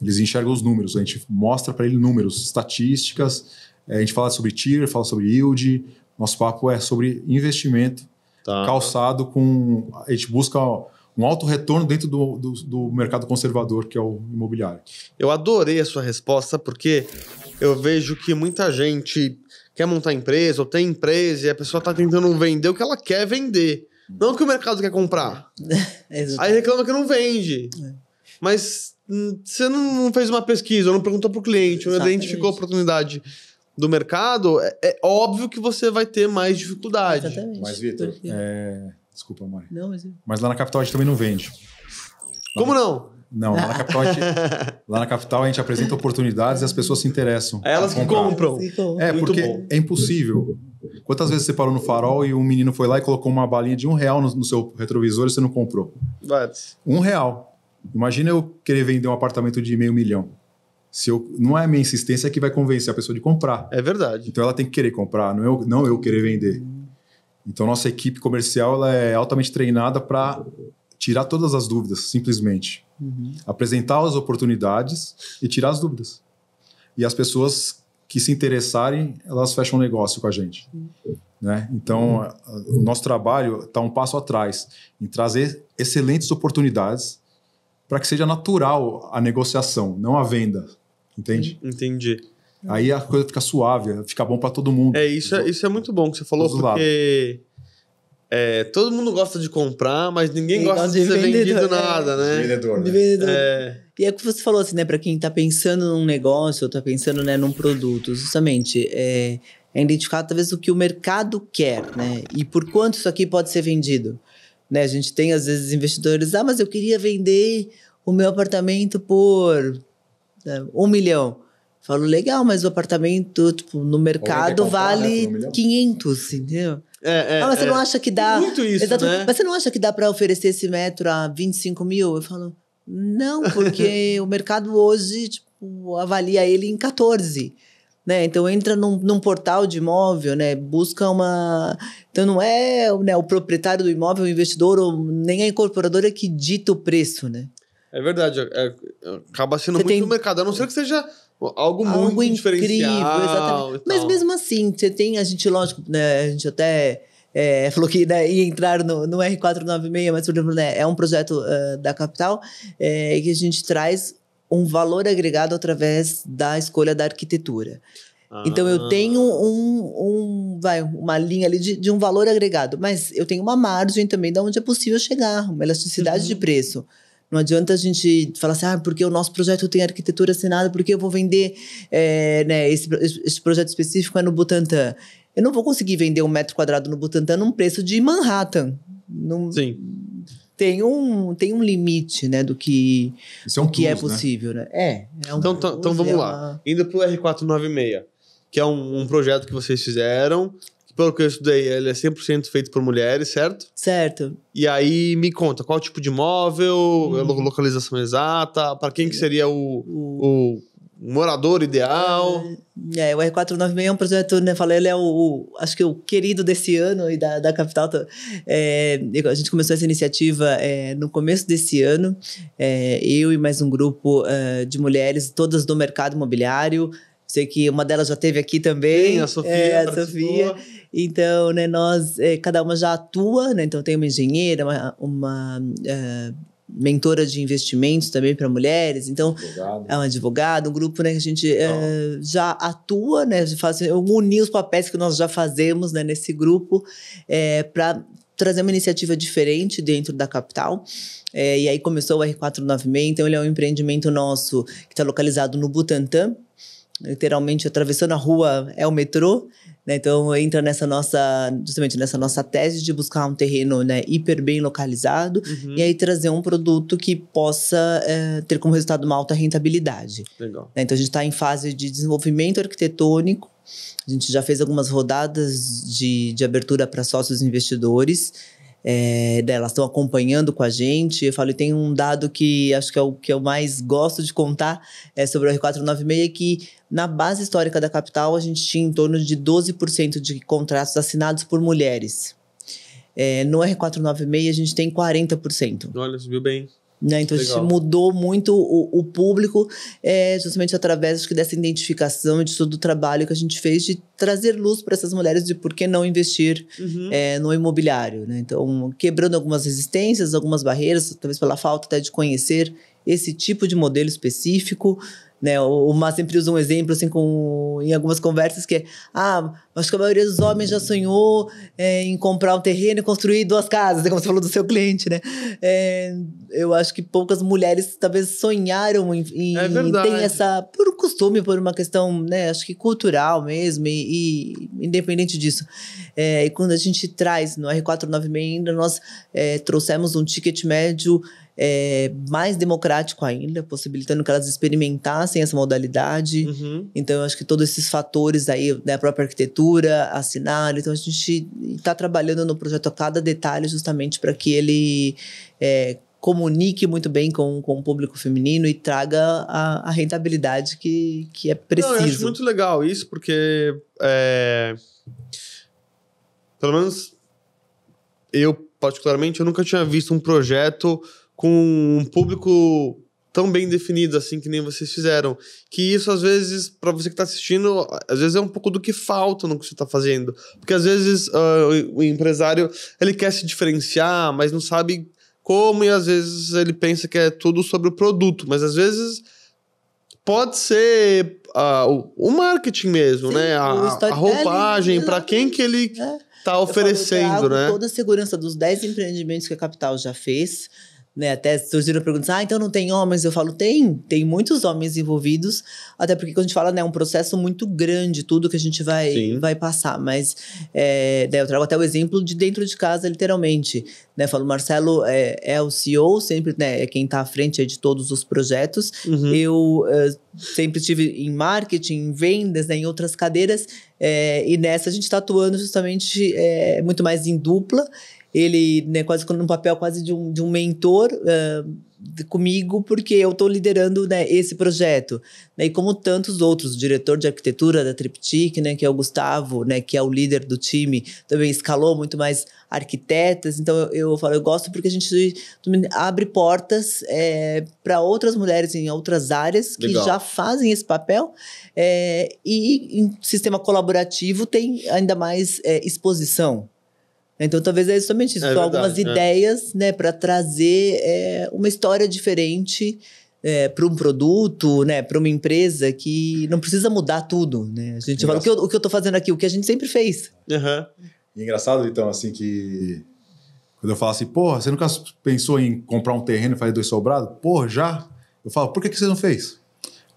Eles enxergam os números, a gente mostra para ele números, estatísticas, a gente fala sobre TIR, fala sobre yield, nosso papo é sobre investimento calçado com... A gente busca um alto retorno dentro do mercado conservador, que é o imobiliário. Eu adorei a sua resposta, porque eu vejo que muita gente quer montar empresa ou tem empresa e a pessoa está tentando vender o que ela quer vender, não o que o mercado quer comprar. Aí reclama que não vende. Mas você não fez uma pesquisa, ou não perguntou para o cliente, ou não identificou a oportunidade do mercado, é óbvio que você vai ter mais dificuldade. Exatamente. Mas, Vitor, desculpa, Mari. Não, mas lá na capital a gente também não vende. Como não? Não, lá na capital a gente apresenta oportunidades e as pessoas se interessam. É elas que compram. Muito porque bom. É impossível. Quantas vezes você parou no farol e um menino foi lá e colocou uma balinha de R$1 no seu retrovisor e você não comprou? R$1. Imagina eu querer vender um apartamento de $500 mil. Não é a minha insistência que vai convencer a pessoa de comprar. É verdade. Então ela tem que querer comprar, não eu querer vender. Então nossa equipe comercial ela é altamente treinada para tirar todas as dúvidas, simplesmente. Apresentar as oportunidades e tirar as dúvidas. E as pessoas que se interessarem, elas fecham um negócio com a gente. Né? Então, o nosso trabalho está um passo atrás em trazer excelentes oportunidades para que seja natural a negociação, não a venda. Entende? Entendi. Aí a coisa fica suave, fica bom para todo mundo. Isso é muito bom que você falou, porque todo mundo gosta de comprar, mas ninguém gosta de ser vendido nada, né? Vendedor, né? E é o que você falou, assim, né? Para quem está pensando num negócio, ou está pensando, né, num produto, justamente, é identificar talvez o que o mercado quer, né? E por quanto isso aqui pode ser vendido. Né? A gente tem, às vezes, investidores, mas eu queria vender o meu apartamento por $1 milhão. Falo, legal, mas o apartamento, tipo, no mercado vale 500, entendeu? Mas você não acha que dá... Muito isso, né? Mas você não acha que dá para oferecer esse metro a 25 mil? Eu falo, não, porque o mercado hoje, tipo, avalia ele em 14. Né? Então, entra num portal de imóvel, né? Busca uma... Então, não é, né, o proprietário do imóvel, o investidor, ou nem a incorporadora que dita o preço, né? É verdade. Acaba sendo muito no mercado. A não ser que seja algo muito incrível, diferencial. Exatamente. Mas mesmo assim, a gente, lógico, né? A gente até falou que, né, ia entrar no R496, mas, por exemplo, né, é um projeto da capital que a gente traz um valor agregado através da escolha da arquitetura. Então, eu tenho uma linha ali de um valor agregado, mas eu tenho uma margem também de onde é possível chegar, uma elasticidade de preço. Não adianta a gente falar assim, porque o nosso projeto tem arquitetura assinada, porque eu vou vender, né, esse projeto específico é no Butantã. Eu não vou conseguir vender 1 metro quadrado no Butantã num preço de Manhattan. Sim. Tem um limite, né, do que, que é possível, né? Então vamos lá. Indo pro R496, que é um projeto que vocês fizeram, que pelo que eu estudei, ele é 100% feito por mulheres, certo? Certo. E aí, me conta, qual tipo de imóvel, localização exata, para quem que seria o morador ideal? O R496 é um projeto, né? Falei, ele é acho que o querido desse ano e da capital. A gente começou essa iniciativa no começo desse ano. Eu e mais um grupo de mulheres, todas do mercado imobiliário. Sei que uma delas já esteve aqui também. Sim, a Sofia. A Sofia. Então, né, nós, cada uma já atua, né? Então, tem uma engenheira, uma mentora de investimentos também para mulheres. Então, é um advogado, um grupo, né, que a gente já atua, né? Eu uni os papéis que nós já fazemos, né, nesse grupo para trazer uma iniciativa diferente dentro da capital. E aí começou o R496, então ele é um empreendimento nosso que está localizado no Butantã, literalmente atravessando a rua é o metrô, né? Então entra justamente nessa nossa tese de buscar um terreno, né, hiper bem localizado e aí trazer um produto que possa ter como resultado uma alta rentabilidade. Legal. Então a gente está em fase de desenvolvimento arquitetônico, a gente já fez algumas rodadas de abertura para sócios investidores. Elas estão acompanhando com a gente. Eu falo, e tem um dado que acho que é o que eu mais gosto de contar sobre o R496, que na base histórica da capital a gente tinha em torno de 12% de contratos assinados por mulheres. No R496 a gente tem 40%. Olha, subiu bem. Né? Então, legal. A gente mudou muito o público, justamente através dessa identificação e de todo o trabalho que a gente fez de trazer luz para essas mulheres de por que não investir no imobiliário. Né? Então, quebrando algumas resistências, algumas barreiras, talvez pela falta até de conhecer esse tipo de modelo específico. Né? O Mar sempre usa um exemplo assim, em algumas conversas que acho que a maioria dos homens já sonhou em comprar um terreno e construir 2 casas, como você falou do seu cliente, né? Eu acho que poucas mulheres talvez sonharam em ter essa, por um costume, por uma questão, né, acho que cultural mesmo, e independente disso. E quando a gente traz no R496 ainda, nós trouxemos um ticket médio mais democrático ainda, possibilitando que elas experimentassem essa modalidade. Então, eu acho que todos esses fatores aí, né, a própria arquitetura, assinar, então a gente está trabalhando no projeto a cada detalhe justamente para que ele comunique muito bem com o público feminino e traga a rentabilidade que é preciso. Não, eu acho muito legal isso, porque pelo menos eu, particularmente, eu nunca tinha visto um projeto com um público tão bem definido assim que nem vocês fizeram. Que isso, às vezes, para você que tá assistindo, às vezes é um pouco do que falta no que você tá fazendo. Porque, às vezes, o empresário, ele quer se diferenciar, mas não sabe como, e às vezes ele pensa que é tudo sobre o produto. Mas, às vezes, pode ser o marketing mesmo, né? A roupagem, para quem que ele tá oferecendo, né? Toda a segurança dos 10 empreendimentos que a Capital já fez, né? Até surgiram perguntas, então não tem homens? Eu falo, tem muitos homens envolvidos, até porque quando a gente fala, né, é um processo muito grande, tudo que a gente vai passar, mas eu trago até o exemplo de dentro de casa, literalmente, né? Eu falo, Marcelo é o CEO, sempre, né, é quem está à frente de todos os projetos. Eu sempre estive em marketing, em vendas, né, em outras cadeiras, e nessa a gente está atuando justamente muito mais em dupla. Ele, né, quase num papel quase de um mentor comigo, porque eu estou liderando, né, esse projeto, né, e como tantos outros, o diretor de arquitetura da Triptych, né, que é o Gustavo, né, que é o líder do time, também escalou muito mais arquitetas. Então eu falo, eu gosto porque a gente abre portas para outras mulheres em outras áreas que já fazem esse papel, e em sistema colaborativo tem ainda mais exposição. Então, talvez é justamente isso. São algumas ideias, né, para trazer uma história diferente para um produto, né, para uma empresa que não precisa mudar tudo, né? A gente fala, o que eu estou fazendo aqui, o que a gente sempre fez. E engraçado, então, assim, que quando eu falo assim, porra, você nunca pensou em comprar um terreno e fazer 2 sobrados? Porra, já? Eu falo, por que você não fez?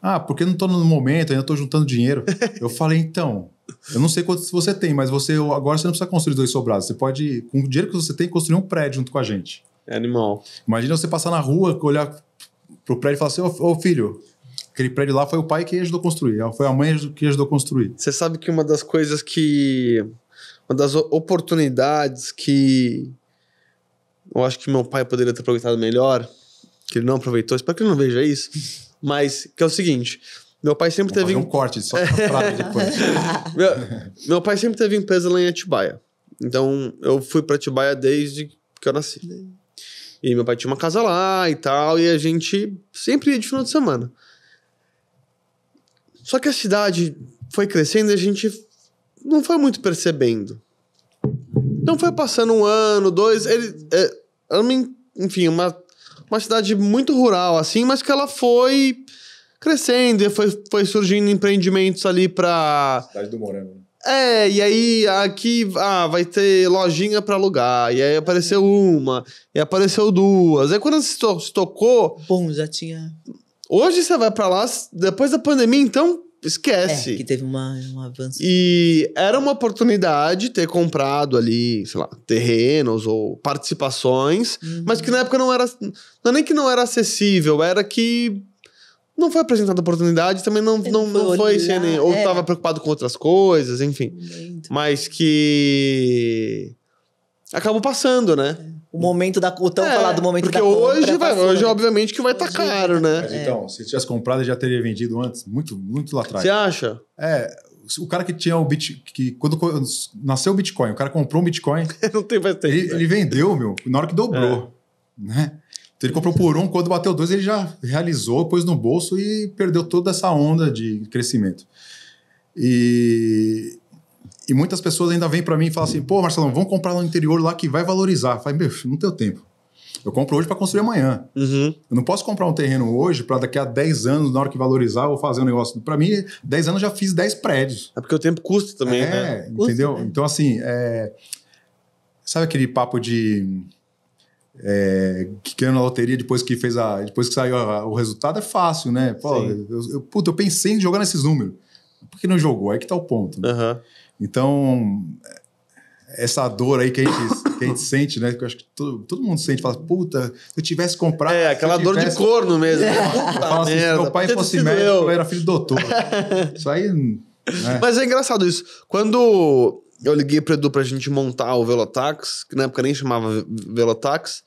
Ah, porque eu não estou no momento, ainda estou juntando dinheiro. Eu falei, então, eu não sei quantos você tem, mas agora você não precisa construir 2 sobrados. Você pode, com o dinheiro que você tem, construir um prédio junto com a gente. É animal. Imagina você passar na rua, olhar pro prédio e falar assim, ô filho, aquele prédio lá foi o pai que ajudou a construir, foi a mãe que ajudou a construir. Você sabe que uma das coisas uma das oportunidades que eu acho que meu pai poderia ter aproveitado melhor, que ele não aproveitou, espero que ele não veja isso, mas que é o seguinte, meu pai sempre teve... um corte, só pra depois. meu pai sempre teve empresa lá em Atibaia. Então, eu fui pra Atibaia desde que eu nasci. E meu pai tinha uma casa lá e tal, e a gente sempre ia de final de semana. Só que a cidade foi crescendo e a gente não foi muito percebendo. Então, foi passando 1 ano, 2... enfim, uma cidade muito rural, assim, mas que ela foi crescendo e foi surgindo empreendimentos ali pra... Cidade do Morango. E aí aqui vai ter lojinha pra alugar, e aí apareceu uma, e apareceu 2. Aí quando se tocou... Bom, já tinha... Hoje você vai pra lá, depois da pandemia, então esquece. Que teve um avanço. E era uma oportunidade ter comprado ali, sei lá, terrenos ou participações, mas que na época não é nem que não era acessível, era que não foi apresentada a oportunidade, também não foi ou estava preocupado com outras coisas, enfim. Mas que acabou passando, né? O momento o tão falado momento da compra. Porque hoje, né? obviamente, que vai estar caro, né? Mas então, se tivesse comprado, ele já teria vendido antes, muito, muito lá atrás. Você acha? O cara que tinha o Bitcoin, que quando nasceu o Bitcoin, o cara comprou um Bitcoin, não tem mais tempo. Ele vendeu, na hora que dobrou, né? Então ele comprou por 1, quando bateu 2, ele já realizou, pôs no bolso e perdeu toda essa onda de crescimento. E muitas pessoas ainda vêm para mim e falam assim, pô, Marcelão, vamos comprar no interior lá que vai valorizar. Eu falei, meu, não tenho tempo. Eu compro hoje para construir amanhã. Eu não posso comprar um terreno hoje para daqui a 10 anos, na hora que valorizar, eu vou fazer um negócio. Para mim, 10 anos eu já fiz 10 prédios. É porque o tempo custa também, né? Entendeu? Custa, então, assim, sabe aquele papo de... que ganhou na loteria depois que saiu o resultado? É fácil, né? Pô, eu pensei em jogar nesses números. Por que não jogou? Aí que tá o ponto. Né? Então, essa dor aí que a gente sente, né? Que eu acho que todo mundo sente, fala, puta, se eu tivesse comprado... aquela dor de corno mesmo. Fala assim, se meu pai fosse médico, eu era filho do doutor. Isso aí... Mas é engraçado isso. Quando eu liguei pro Edu pra gente montar o Velotax, que na época nem chamava Velotax,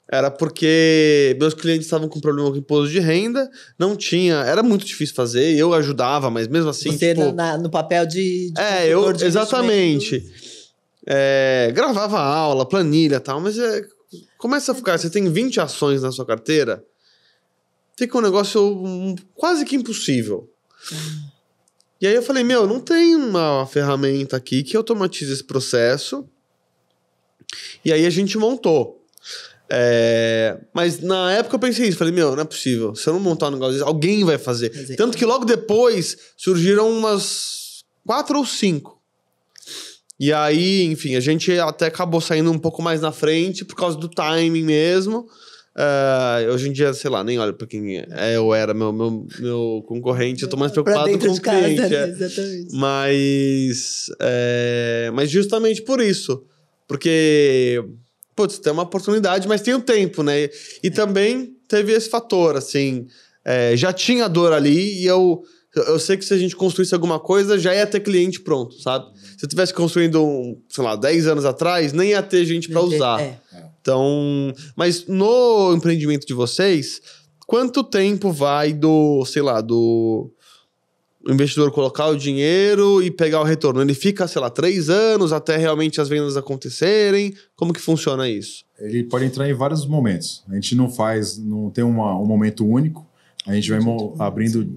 era porque meus clientes estavam com problema com imposto de renda, não tinha... Era muito difícil fazer, eu ajudava, mas mesmo assim... Você tipo, no papel de exatamente. Gravava aula, planilha e tal, mas começa a ficar... Você tem 20 ações na sua carteira, fica um negócio quase que impossível. E aí eu falei, não tem uma ferramenta aqui que automatize esse processo. E aí a gente montou. Mas na época eu pensei isso, falei, não é possível. Se eu não montar um negócio desse, alguém vai fazer. Tanto que logo depois surgiram umas 4 ou 5. E aí, enfim, a gente até acabou saindo um pouco mais na frente por causa do timing mesmo. Hoje em dia, sei lá, nem olho pra quem eu era meu concorrente, eu tô mais preocupado com o cliente. Exatamente. Mas justamente por isso. Porque, putz, tem uma oportunidade, mas tem o tempo, né? E também teve esse fator, assim, já tinha dor ali e eu sei que se a gente construísse alguma coisa, já ia ter cliente pronto, sabe? Se eu tivesse construindo, sei lá, 10 anos atrás, nem ia ter gente pra usar. Então, mas no empreendimento de vocês, quanto tempo vai do investidor colocar o dinheiro e pegar o retorno? Ele fica, 3 anos até realmente as vendas acontecerem? Como que funciona isso? Ele pode entrar em vários momentos. A gente não tem um momento único. A gente vai abrindo...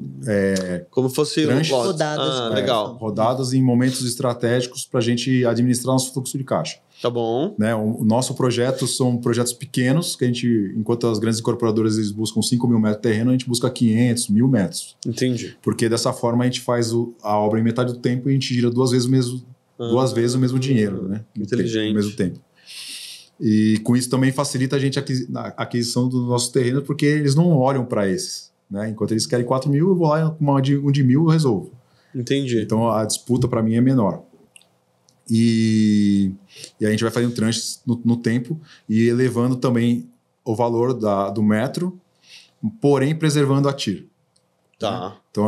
como fosse rodadas. Legal. Rodadas em momentos estratégicos para a gente administrar nosso fluxo de caixa. Tá bom. Né? O nosso projeto são projetos pequenos, que a gente, enquanto as grandes incorporadoras eles buscam 5 mil metros de terreno, a gente busca 500, 1.000 metros. Entendi. Porque dessa forma a gente faz a obra em metade do tempo e a gente gira 2 vezes o mesmo dinheiro, né? Inteligente. No mesmo tempo. E com isso também facilita a gente a aquisição do nosso terreno, porque eles não olham para esses. Né? Enquanto eles querem 4 mil, eu vou lá com um de 1.000 eu resolvo. Entendi. Então a disputa para mim é menor. E a gente vai fazendo tranches no tempo e elevando também o valor do metro, porém preservando a TIR. Tá. Né? Então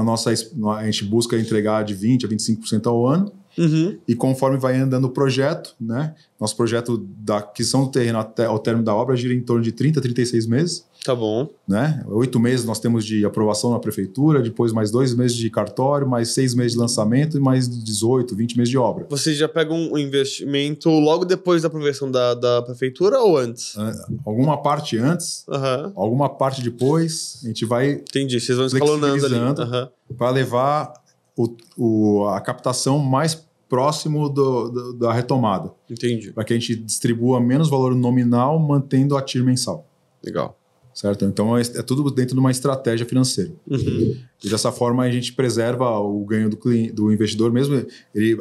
a gente busca entregar de 20% a 25% ao ano. Uhum. E conforme vai andando o projeto, né? Nosso projeto da aquisição do terreno até ao término da obra gira em torno de 30 a 36 meses. Tá bom. Né? 8 meses nós temos de aprovação na prefeitura, depois mais 2 meses de cartório, mais 6 meses de lançamento e mais 18, 20 meses de obra. Vocês já pegam um investimento logo depois da aprovação da prefeitura ou antes? Alguma parte antes, alguma parte depois, a gente vai... Entendi, vocês vão escalonando ali. Para levar a captação mais próximo da retomada. Entendi. Para que a gente distribua menos valor nominal, mantendo a TIR mensal. Legal. Certo? Então é tudo dentro de uma estratégia financeira. Uhum. E dessa forma a gente preserva o ganho do investidor mesmo.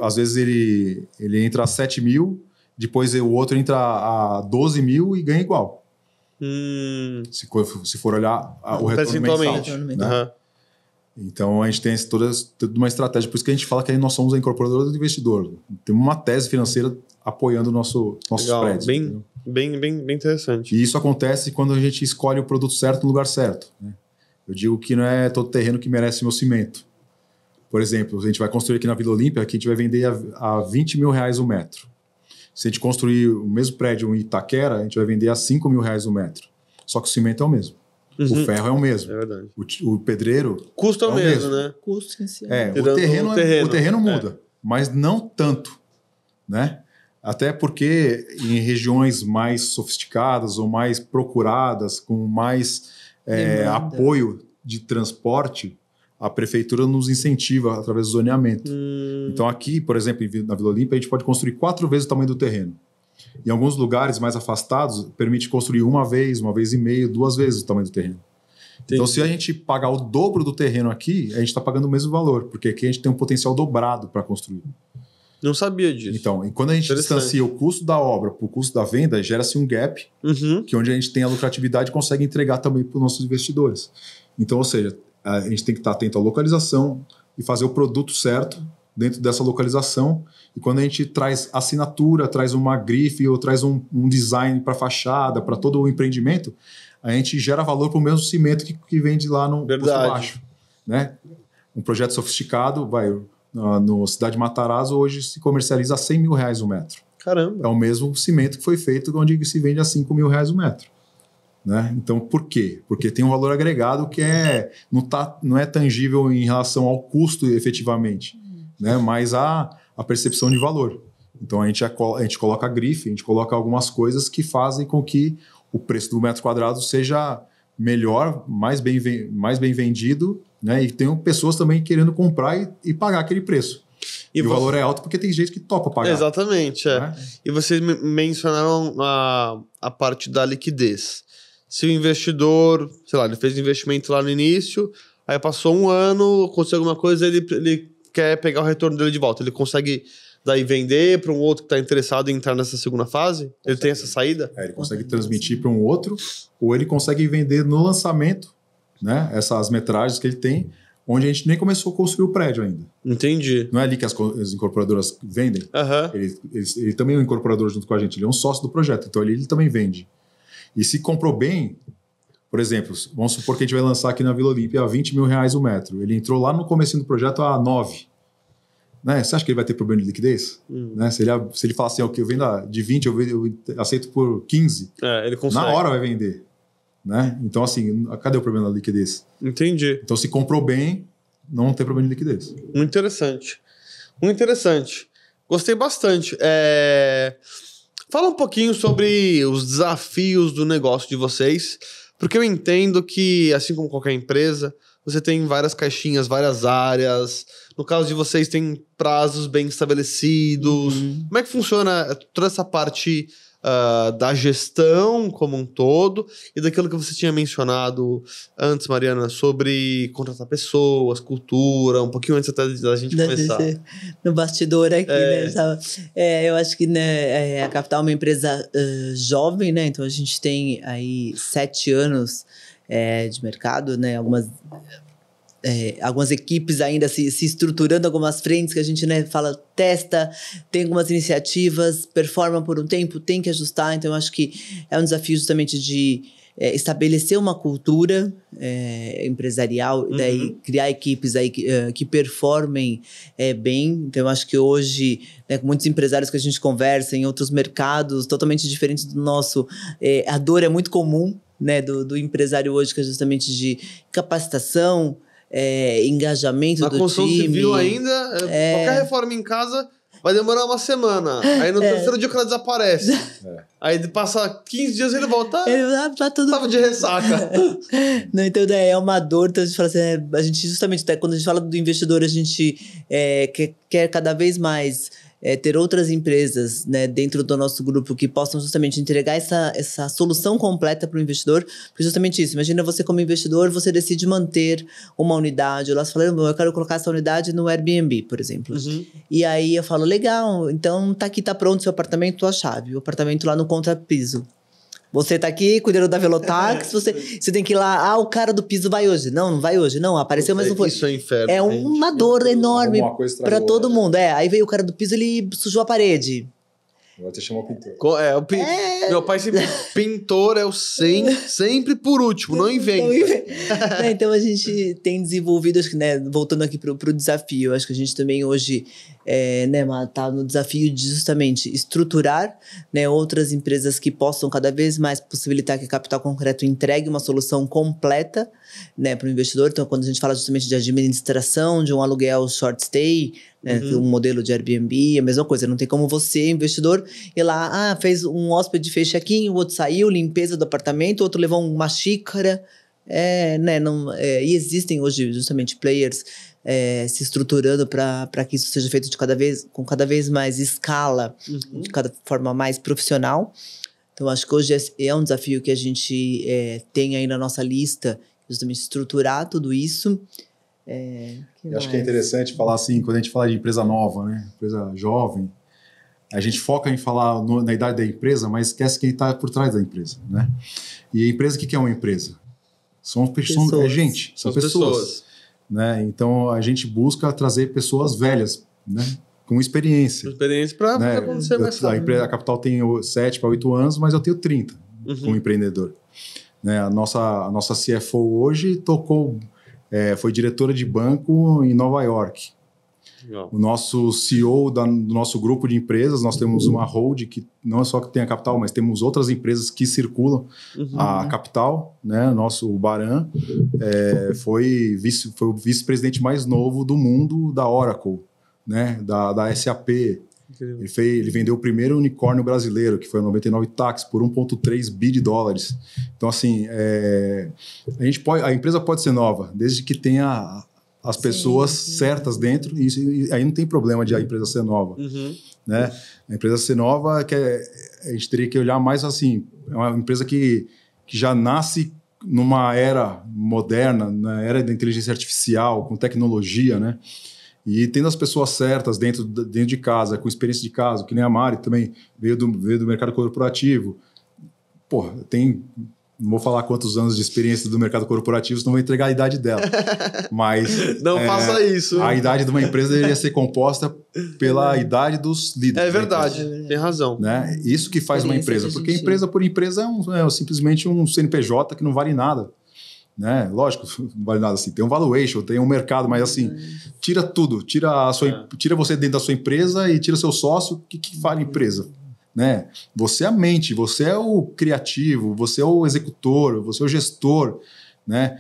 Às vezes ele entra a 7 mil, depois o outro entra a 12 mil e ganha igual. Se for olhar o retorno mensal. Né? Então a gente tem toda uma estratégia. Por isso que a gente fala que nós somos a incorporadora do investidor. Tem uma tese financeira apoiando nossos prédios. Bem interessante. E isso acontece quando a gente escolhe o produto certo no lugar certo. Né? Eu digo que não é todo terreno que merece meu cimento. Por exemplo, a gente vai construir aqui na Vila Olímpia, aqui a gente vai vender a 20 mil reais o metro. Se a gente construir o mesmo prédio em Itaquera, a gente vai vender a 5 mil reais o metro. Só que o cimento é o mesmo. Uhum. O ferro é o mesmo. É verdade. O pedreiro... Custo é o mesmo, né? Custo em si. O terreno muda, mas não tanto, né? Até porque em regiões mais sofisticadas ou mais procuradas, com mais apoio de transporte, a prefeitura nos incentiva através do zoneamento. Então aqui, por exemplo, na Vila Olímpia, a gente pode construir 4 vezes o tamanho do terreno. Em alguns lugares mais afastados, permite construir 1 vez, 1,5 vezes, 2 vezes o tamanho do terreno. Entendi. Então, se a gente pagar o dobro do terreno aqui, a gente está pagando o mesmo valor, porque aqui a gente tem um potencial dobrado para construir. Não sabia disso. Então, e quando a gente distancia o custo da obra para o custo da venda, gera-se um gap, que onde a gente tem a lucratividade e consegue entregar também para os nossos investidores. Então, ou seja, a gente tem que estar atento à localização e fazer o produto certo dentro dessa localização. E quando a gente traz assinatura, traz uma grife ou traz um design para fachada, para todo o empreendimento, a gente gera valor para o mesmo cimento que vende lá no posto baixo, né? Um projeto sofisticado, no Cidade Matarazzo, hoje se comercializa a R$100 mil o metro. Caramba! É o mesmo cimento que foi feito onde se vende a R$5 mil o metro. Né? Então, por quê? Porque tem um valor agregado que não é tangível em relação ao custo efetivamente, né? Mas a percepção de valor. Então, a gente coloca a grife, a gente coloca algumas coisas que fazem com que o preço do metro quadrado seja melhor, mais bem vendido, né? E tem pessoas também querendo comprar e pagar aquele preço. E o valor é alto porque tem gente que topa pagar. Exatamente, né? E vocês mencionaram a parte da liquidez. Se o investidor, sei lá, ele fez investimento lá no início, aí passou um ano, aconteceu alguma coisa, ele quer pegar o retorno dele de volta. Ele consegue daí vender para um outro que está interessado em entrar nessa segunda fase? Ele tem essa saída? Ele consegue transmitir para um outro, ou ele consegue vender no lançamento, né? Essas metragens que ele tem, onde a gente nem começou a construir o prédio ainda. Entendi. Não é ali que as incorporadoras vendem? Ele também é um incorporador junto com a gente, ele é um sócio do projeto, então ele também vende. E se comprou bem, por exemplo, vamos supor que a gente vai lançar aqui na Vila Olímpia a R$20 mil o metro. Ele entrou lá no começo do projeto a 9. Né? Você acha que ele vai ter problema de liquidez? Né? Se ele falar assim, eu vendo de 20, eu aceito por 15, ele consegue. Na hora vai vender. Né? Então, assim, cadê o problema da liquidez? Entendi. Então, se comprou bem, não tem problema de liquidez. Muito interessante. Muito interessante. Gostei bastante. Fala um pouquinho sobre os desafios do negócio de vocês, porque eu entendo que, assim como qualquer empresa, você tem várias caixinhas, várias áreas. No caso de vocês, tem prazos bem estabelecidos. Como é que funciona toda essa parte da gestão como um todo e daquilo que você tinha mencionado antes, Mariana, sobre contratar pessoas, cultura, um pouquinho antes até da gente começar. No bastidor aqui, né? Eu acho que, né, a Capital é uma empresa jovem, né? Então a gente tem aí 7 anos de mercado, né? Algumas equipes ainda se estruturando, algumas frentes que a gente, né, fala, testa, tem algumas iniciativas, performa por um tempo, tem que ajustar. Então, eu acho que é um desafio justamente de estabelecer uma cultura empresarial, daí criar equipes aí que performem bem. Então, eu acho que hoje, né, com muitos empresários que a gente conversa em outros mercados totalmente diferentes do nosso, a dor é muito comum, né, do empresário hoje, que é justamente de capacitação, engajamento do time. Na construção civil ainda, qualquer reforma em casa vai demorar uma semana. Aí no terceiro dia o cara desaparece. Aí passa 15 dias e ele volta. Tava de ressaca. Não, então é uma dor. Então a gente fala assim, a gente justamente, quando a gente fala do investidor, a gente quer cada vez mais ter outras empresas, né, dentro do nosso grupo que possam justamente entregar essa solução completa para o investidor, porque justamente isso, imagina você como investidor, você decide manter uma unidade, lá você fala, eu quero colocar essa unidade no Airbnb, por exemplo. E aí eu falo, legal, então tá aqui, tá pronto o seu apartamento, tua chave, o apartamento lá no contrapiso. Você tá aqui cuidando da Velotax, você tem que ir lá, o cara do piso vai hoje. Não vai hoje. Não, apareceu, mas não foi. Isso é inferno. É uma dor enorme para todo mundo. Aí veio o cara do piso, ele sujou a parede. Agora você chamou o pintor. Meu pai sempre pintor sempre por último, não inventa. Então a gente tem desenvolvido, acho que, né, voltando aqui pro desafio, acho que a gente também hoje tá no desafio de justamente estruturar, né, outras empresas que possam cada vez mais possibilitar que a Capital Concreto entregue uma solução completa, né, para o investidor. Então, quando a gente fala justamente de administração, de um aluguel short stay, né, um modelo de Airbnb, a mesma coisa. Não tem como você, investidor, ir lá, fez um hóspede, fez check-in, o outro saiu, limpeza do apartamento, o outro levou uma xícara. E existem hoje justamente players se estruturando para que isso seja feito com cada vez mais escala, de cada forma mais profissional. Então, acho que hoje é um desafio que a gente tem aí na nossa lista, justamente estruturar tudo isso. Eu acho que é interessante falar assim, quando a gente fala de empresa nova, né? Empresa jovem, a gente foca em falar na idade da empresa, mas esquece quem está por trás da empresa, né? E a empresa, o que é uma empresa? São pessoas, são pessoas. Né? Então, a gente busca trazer pessoas velhas né? Com experiência. Experiência para né? acontecer mais rápido. A Capital tem 7 para 8 anos, mas eu tenho 30 como empreendedor. Né? A nossa CFO hoje foi diretora de banco em Nova York. Legal. O nosso CEO do nosso grupo de empresas, nós temos uma hold que não é só que tem a Capital, mas temos outras empresas que circulam a Capital, né? O Baran foi o vice-presidente mais novo do mundo da Oracle, né? Da SAP. Ele vendeu o primeiro unicórnio brasileiro, que foi o 99 Tax, por 1,3 bi de dólares. Então, assim, a empresa pode ser nova, desde que tenha as pessoas certas dentro, e aí não tem problema de a empresa ser nova. Né? A empresa ser nova, a gente teria que olhar mais assim, é uma empresa que já nasce numa era moderna, na era da inteligência artificial, com tecnologia, né? E tendo as pessoas certas dentro de casa, com experiência de casa, que nem a Mari também veio do mercado corporativo. Porra, não vou falar quantos anos de experiência do mercado corporativo, senão vou entregar a idade dela. Mas não faça isso. A idade de uma empresa deveria ser composta pela idade dos líderes. É verdade, tem razão. Né? Isso que faz uma empresa, porque empresa por empresa é simplesmente um CNPJ que não vale nada. Né? Lógico, não vale nada assim. Tem um valuation, tem um mercado, mas assim, tira tudo. Tira você dentro da sua empresa e tira seu sócio. O que vale a empresa? Né? Você é a mente, você é o criativo, você é o executor, você é o gestor. Né?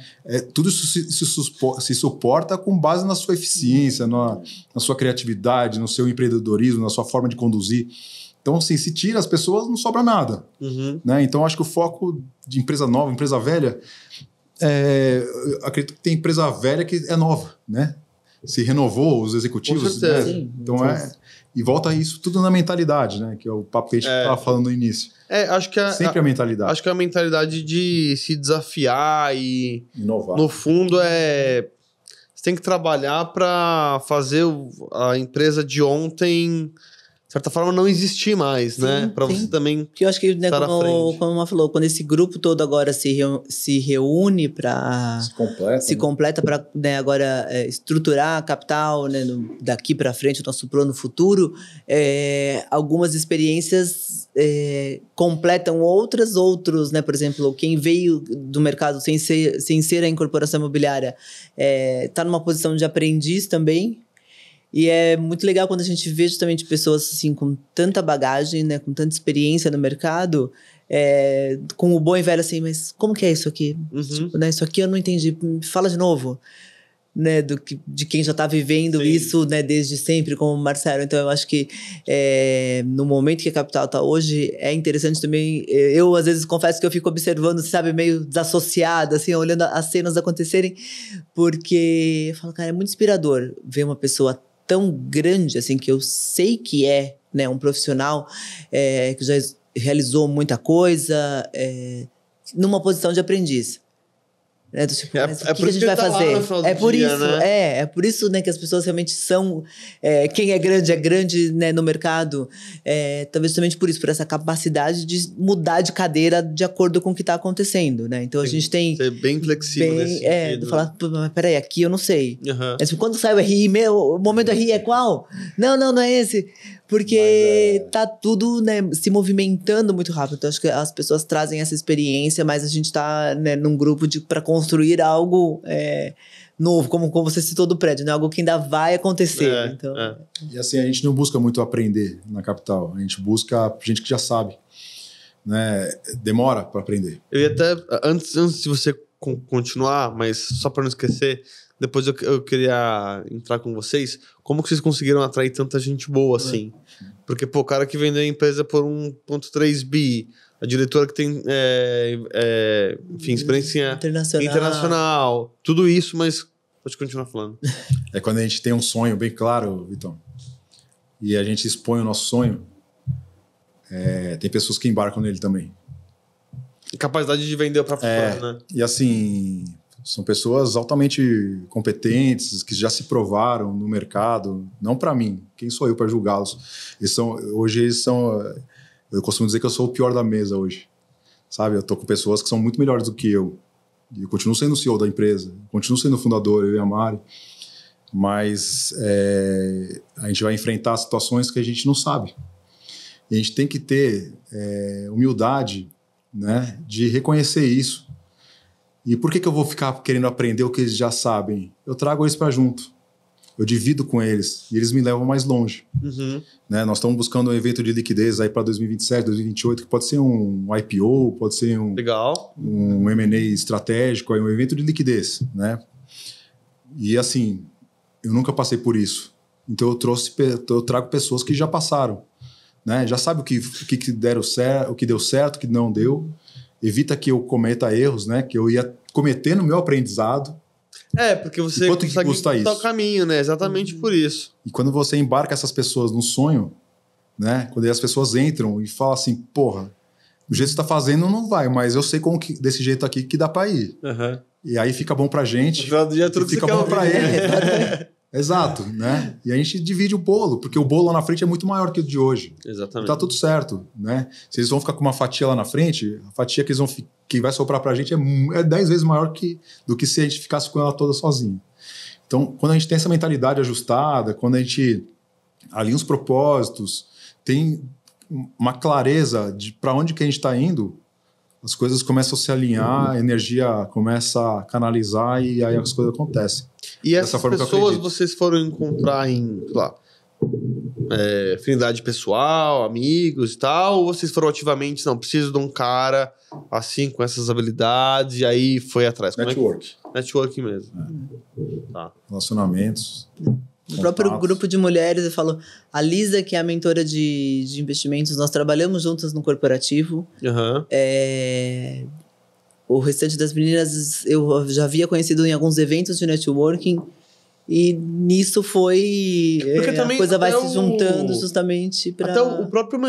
Tudo isso se suporta com base na sua eficiência, na sua criatividade, no seu empreendedorismo, na sua forma de conduzir. Então, assim, se tira as pessoas, não sobra nada. Né? Então, acho que o foco de empresa nova, empresa velha, acredito que tem empresa velha que é nova, né? Se renovou os executivos. Com certeza. Né? Então e volta isso tudo na mentalidade, né? Que é o papo que a gente estava falando no início. Acho que sempre a mentalidade. Acho que a mentalidade de se desafiar e inovar. No fundo você tem que trabalhar para fazer a empresa de ontem, de certa forma, não existir mais, né? Para você também. Porque eu acho que, né, como ela falou, quando esse grupo todo agora se reúne para se completa para, né, agora estruturar a Capital, né, daqui para frente, o nosso plano futuro, algumas experiências completam outros, né? Por exemplo, quem veio do mercado sem ser a incorporação imobiliária está numa posição de aprendiz também. E é muito legal quando a gente vê justamente pessoas assim, com tanta bagagem, né, com tanta experiência no mercado, com o bom e velho assim, mas como que é isso aqui? Tipo, né, isso aqui eu não entendi, fala de novo. Né, de quem já está vivendo isso, né, desde sempre, como o Marcelo. Então, eu acho que no momento que a Capital está hoje, é interessante também. Eu, às vezes, confesso que eu fico observando, sabe, meio desassociada, assim, olhando as cenas acontecerem, porque eu falo, cara, é muito inspirador ver uma pessoa tão grande, assim, que eu sei que né, um profissional que já realizou muita coisa, numa posição de aprendiz. Né? Tipo, o que a gente vai fazer? É por isso, né, que as pessoas realmente são... quem é grande, né, no mercado. Talvez justamente por isso, por essa capacidade de mudar de cadeira de acordo com o que está acontecendo. Né? Então, a gente tem... Ser bem flexível nesse sentido. De falar, mas peraí, aqui eu não sei. Mas, quando sai o RI, o momento do RI é qual? Não é esse. Porque tá tudo, né, se movimentando muito rápido. Então, acho que as pessoas trazem essa experiência, mas a gente tá, né, num grupo para construir algo novo, como você citou do prédio, né? Algo que ainda vai acontecer. E assim, a gente não busca muito aprender na Capital. A gente busca gente que já sabe. Né? Demora para aprender. Eu ia até, antes de você continuar, mas só para não esquecer... Depois eu queria entrar com vocês. Como que vocês conseguiram atrair tanta gente boa assim? Porque, o cara que vendeu a empresa por 1,3 bi, a diretora que tem, enfim, experiência internacional, tudo isso, mas pode continuar falando. É quando a gente tem um sonho bem claro, Vitão, e a gente expõe o nosso sonho, tem pessoas que embarcam nele também. Capacidade de vender o próprio sonho, né? E assim... São pessoas altamente competentes, que já se provaram no mercado. Não para mim. Quem sou eu para julgá-los? Hoje eles são... Eu costumo dizer que eu sou o pior da mesa hoje. Sabe? Eu tô com pessoas que são muito melhores do que eu. E eu continuo sendo o CEO da empresa. Continuo sendo o fundador, eu e a Mari. mas a gente vai enfrentar situações que a gente não sabe. E a gente tem que ter humildade, né, de reconhecer isso. E por que eu vou ficar querendo aprender o que eles já sabem? Eu trago eles para junto. Eu divido com eles e eles me levam mais longe. Uhum. Né? Nós estamos buscando um evento de liquidez aí para 2027, 2028, que pode ser um IPO, pode ser um M&A estratégico, um evento de liquidez. Né? E assim, eu nunca passei por isso. Então eu trago pessoas que já passaram. Né? Já sabe o que deu certo, o que não deu. Evita que eu cometa erros, né? Que eu ia cometer no meu aprendizado. Porque você consegue cortar o caminho, né? Exatamente por isso. E quando você embarca essas pessoas no sonho, né? Quando as pessoas entram e falam assim, porra, do jeito que você tá fazendo não vai, mas eu sei como que, desse jeito aqui que dá pra ir. Uhum. E aí fica bom pra gente. No final do dia, tudo fica bom pra ele. Exato, né? E a gente divide o bolo, porque o bolo lá na frente é muito maior que o de hoje. Exatamente. E tá tudo certo, né? Se eles vão ficar com uma fatia lá na frente, a fatia que vai soprar pra gente é 10 vezes maior do que se a gente ficasse com ela toda sozinho. Então, quando a gente tem essa mentalidade ajustada, quando a gente alinha os propósitos, tem uma clareza de para onde que a gente está indo, as coisas começam a se alinhar, a energia começa a canalizar e aí as coisas acontecem. E essas pessoas vocês foram encontrar em, sei lá, afinidade pessoal, amigos e tal, ou vocês foram ativamente, não, preciso de um cara assim, com essas habilidades, e aí foi atrás? Network. Network mesmo. Tá. Relacionamentos. No próprio grupo de mulheres, eu falo, a Lisa, que é a mentora de investimentos, nós trabalhamos juntas no corporativo. Uhum. O restante das meninas eu já havia conhecido em alguns eventos de networking. E nisso foi... a coisa vai se juntando justamente para... Até o próprio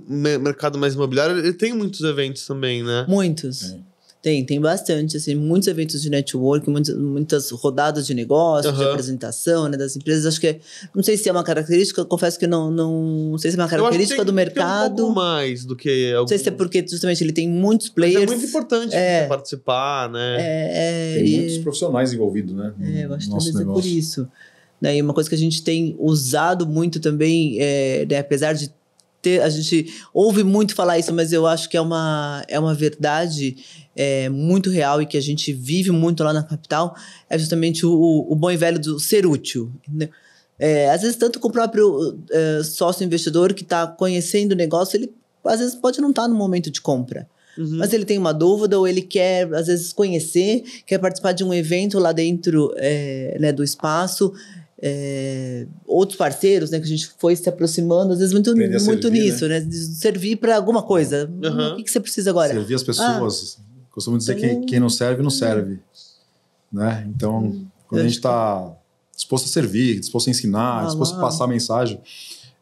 mercado mais imobiliário, ele tem muitos eventos também, né? Muitos. Tem bastante, assim, muitos eventos de networking, muitas rodadas de negócios, de apresentação, né, das empresas. Acho que não sei se é uma característica, confesso que não sei se é uma característica do mercado. Tem um pouco mais do que... Não sei se é porque justamente ele tem muitos players. Mas é muito importante você participar, né? Tem muitos profissionais envolvidos, né? Eu acho que talvez é por isso. E uma coisa que a gente tem usado muito também, né, apesar de a gente ouve muito falar isso, mas eu acho que é uma verdade muito real e que a gente vive muito lá na capital, é justamente o bom e velho do ser útil. Né? Às vezes, tanto com o próprio sócio investidor que está conhecendo o negócio, ele às vezes pode não estar no momento de compra. Uhum. Mas ele tem uma dúvida ou ele quer, às vezes, conhecer, quer participar de um evento lá dentro né, do espaço. Outros parceiros, né, que a gente foi se aproximando, às vezes muito servir, nisso, né? De servir para alguma coisa. O que você precisa agora? Servir as pessoas. Costumo dizer que quem não serve, não serve. Né? Então, quando a gente está disposto a servir, disposto a ensinar, disposto a passar a mensagem.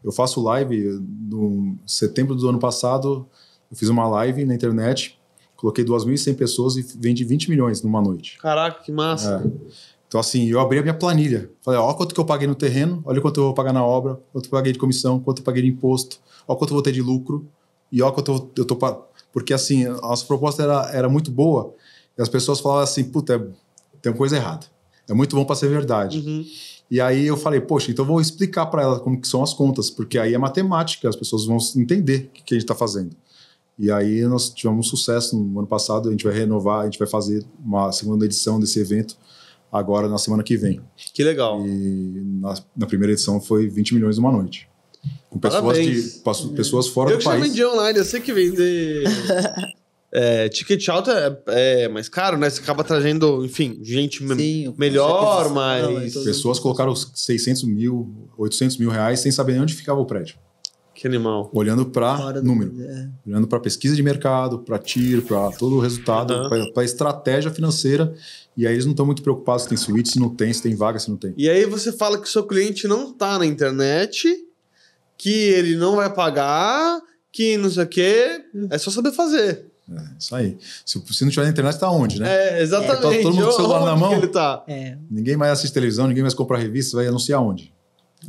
Eu faço live no setembro do ano passado, eu fiz uma live na internet, coloquei 2.100 pessoas e vendi 20 milhões numa noite. Caraca, que massa. Então, assim, eu abri a minha planilha. Falei, ó, quanto que eu paguei no terreno, olha quanto eu vou pagar na obra, quanto eu paguei de comissão, quanto eu paguei de imposto, ó quanto eu vou ter de lucro, e ó quanto eu tô... Porque, assim, a nossa proposta era muito boa, e as pessoas falavam assim, puta, tem uma coisa errada. É muito bom para ser verdade. Uhum. E aí eu falei, poxa, então eu vou explicar para elas como que são as contas, porque aí é matemática, as pessoas vão entender o que a gente está fazendo. E aí nós tivemos um sucesso no ano passado, a gente vai renovar, a gente vai fazer uma segunda edição desse evento, agora na semana que vem. Que legal. E na primeira edição foi 20 milhões numa noite. Com pessoas fora do país. Eu que já vendi online, eu sei que vender... ticket alto é mais caro, né? Você acaba trazendo, enfim, gente melhor, mas... Pessoas colocaram 600 mil, 800 mil reais sem saber nem onde ficava o prédio. Que animal. Olhando para número. Olhando para pesquisa de mercado, para TIR, para todo o resultado, para estratégia financeira. E aí eles não estão muito preocupados se tem suíte, se não tem, se tem vaga, se não tem. E aí você fala que o seu cliente não está na internet, que ele não vai pagar, que não sei o quê. É só saber fazer. Isso aí. Se não tiver na internet, tá onde, né? Exatamente. Tá todo mundo com o celular na mão. Ele tá? Ninguém mais assiste televisão, ninguém mais compra revista, vai anunciar onde,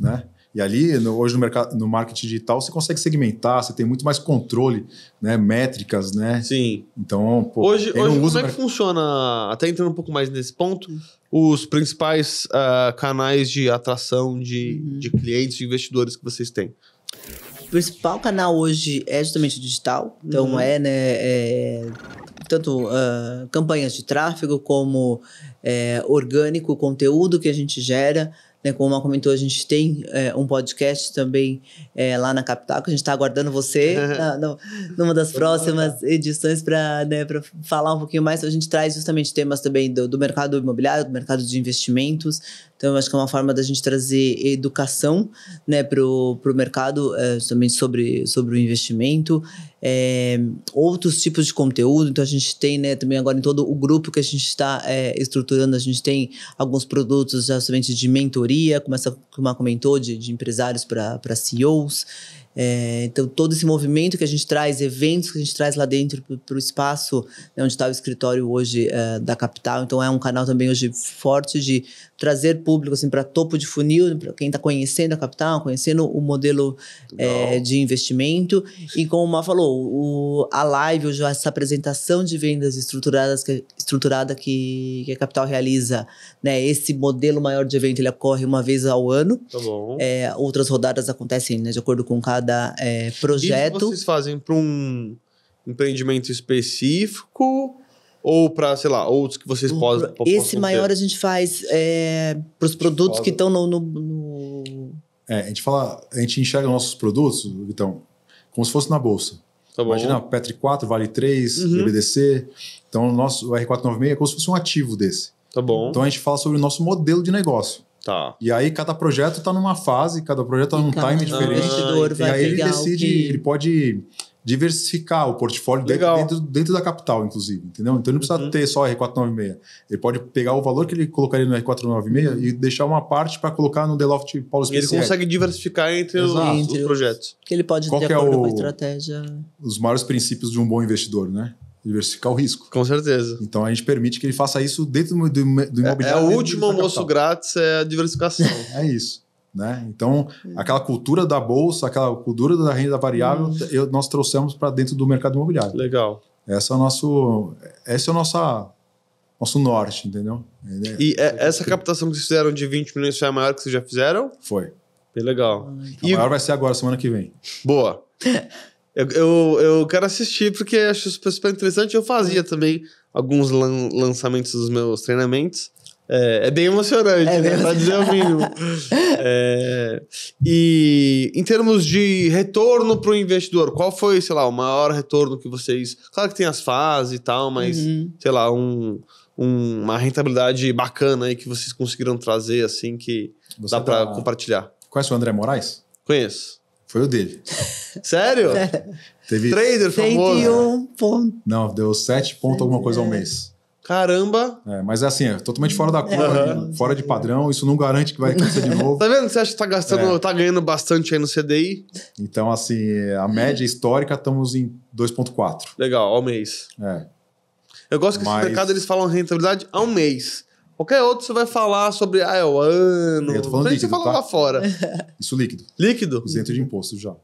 né? E ali, hoje no mercado, no marketing digital, você consegue segmentar, você tem muito mais controle, né? Métricas, né? Sim. Então, pô, Hoje não usa como é que funciona, até entrando um pouco mais nesse ponto, os principais canais de atração de clientes, de investidores que vocês têm? O principal canal hoje é justamente o digital. Então, tanto campanhas de tráfego como orgânico, conteúdo que a gente gera. Né, como a comentou, a gente tem um podcast também lá na Capital, que a gente está aguardando você numa das próximas edições para falar um pouquinho mais. A gente traz justamente temas também do mercado imobiliário, do mercado de investimentos. Então, eu acho que é uma forma da gente trazer educação, né, para o mercado, justamente sobre o investimento. Outros tipos de conteúdo. Então, a gente tem, né, também agora em todo o grupo que a gente está estruturando, a gente tem alguns produtos justamente de mentoria, como a comentou, de empresários para CEOs. Então, todo esse movimento que a gente traz, eventos que a gente traz lá dentro para o espaço, né, onde está o escritório hoje da Capital. Então, é um canal também hoje forte de trazer público assim, para topo de funil, para quem está conhecendo a Capital, conhecendo o modelo de investimento. E como o Má falou, a live, hoje, essa apresentação de vendas estruturada que a Capital realiza, né, esse modelo maior de evento, ele ocorre uma vez ao ano. Tá bom. Outras rodadas acontecem, né, de acordo com cada projeto. Isso vocês fazem para um empreendimento específico ou para, sei lá, outros que vocês possam Esse maior ter? a gente faz para os produtos que estão no... a gente enxerga nossos produtos, então, como se fosse na bolsa. Tá bom. Imagina, Petri 4 vale 3, BBDC. Então, o nosso R496 é como se fosse um ativo desse. Tá bom. Então, a gente fala sobre o nosso modelo de negócio. Tá. E aí, cada projeto está numa fase, cada projeto está num time diferente. Investidor E aí, ele pegar decide, ele pode diversificar o portfólio dentro da capital, inclusive, entendeu? Então, ele não precisa ter só R496. Ele pode pegar o valor que ele colocaria no R496 e deixar uma parte para colocar no Deloft Paulo E ele Especial. consegue diversificar entre os projetos. Que ele pode, Qual de que é acordo com a estratégia... Os maiores princípios de um bom investidor, né? Diversificar o risco. Com certeza. Então, a gente permite que ele faça isso dentro do imobiliário. O último almoço grátis é a diversificação. É isso. Né? Então, aquela cultura da bolsa, aquela cultura da renda variável, nós trouxemos para dentro do mercado imobiliário. Legal. Esse é o nosso norte, entendeu? E essa captação que vocês fizeram de 20 milhões foi a maior que vocês já fizeram? Foi. Bem legal. A maior vai ser agora, semana que vem. Boa. Eu quero assistir porque acho super interessante. Eu fazia também alguns lançamentos dos meus treinamentos. É bem emocionante, né? Pra dizer o mínimo. E em termos de retorno para o investidor, qual foi, sei lá, o maior retorno que vocês... Claro que tem as fases e tal, mas, sei lá, uma rentabilidade bacana aí que vocês conseguiram trazer, assim, que dá para compartilhar. Conhece o André Moraes? Conheço. Foi o dele. Sério? Teve... Trader famoso. 101 pontos. Não, deu 7 pontos alguma coisa ao mês. Caramba! Mas é assim, totalmente fora da curva, fora de padrão. Isso não garante que vai acontecer de novo. Tá vendo? Você acha que tá ganhando bastante aí no CDI? Então, assim, a média histórica estamos em 2,4. Legal, ao mês. Eu gosto que esse mercado eles falam rentabilidade ao mês. Qualquer outro você vai falar sobre é o ano. Eu tô falando líquido, você fala lá fora. Isso líquido. Líquido? Isento de imposto já.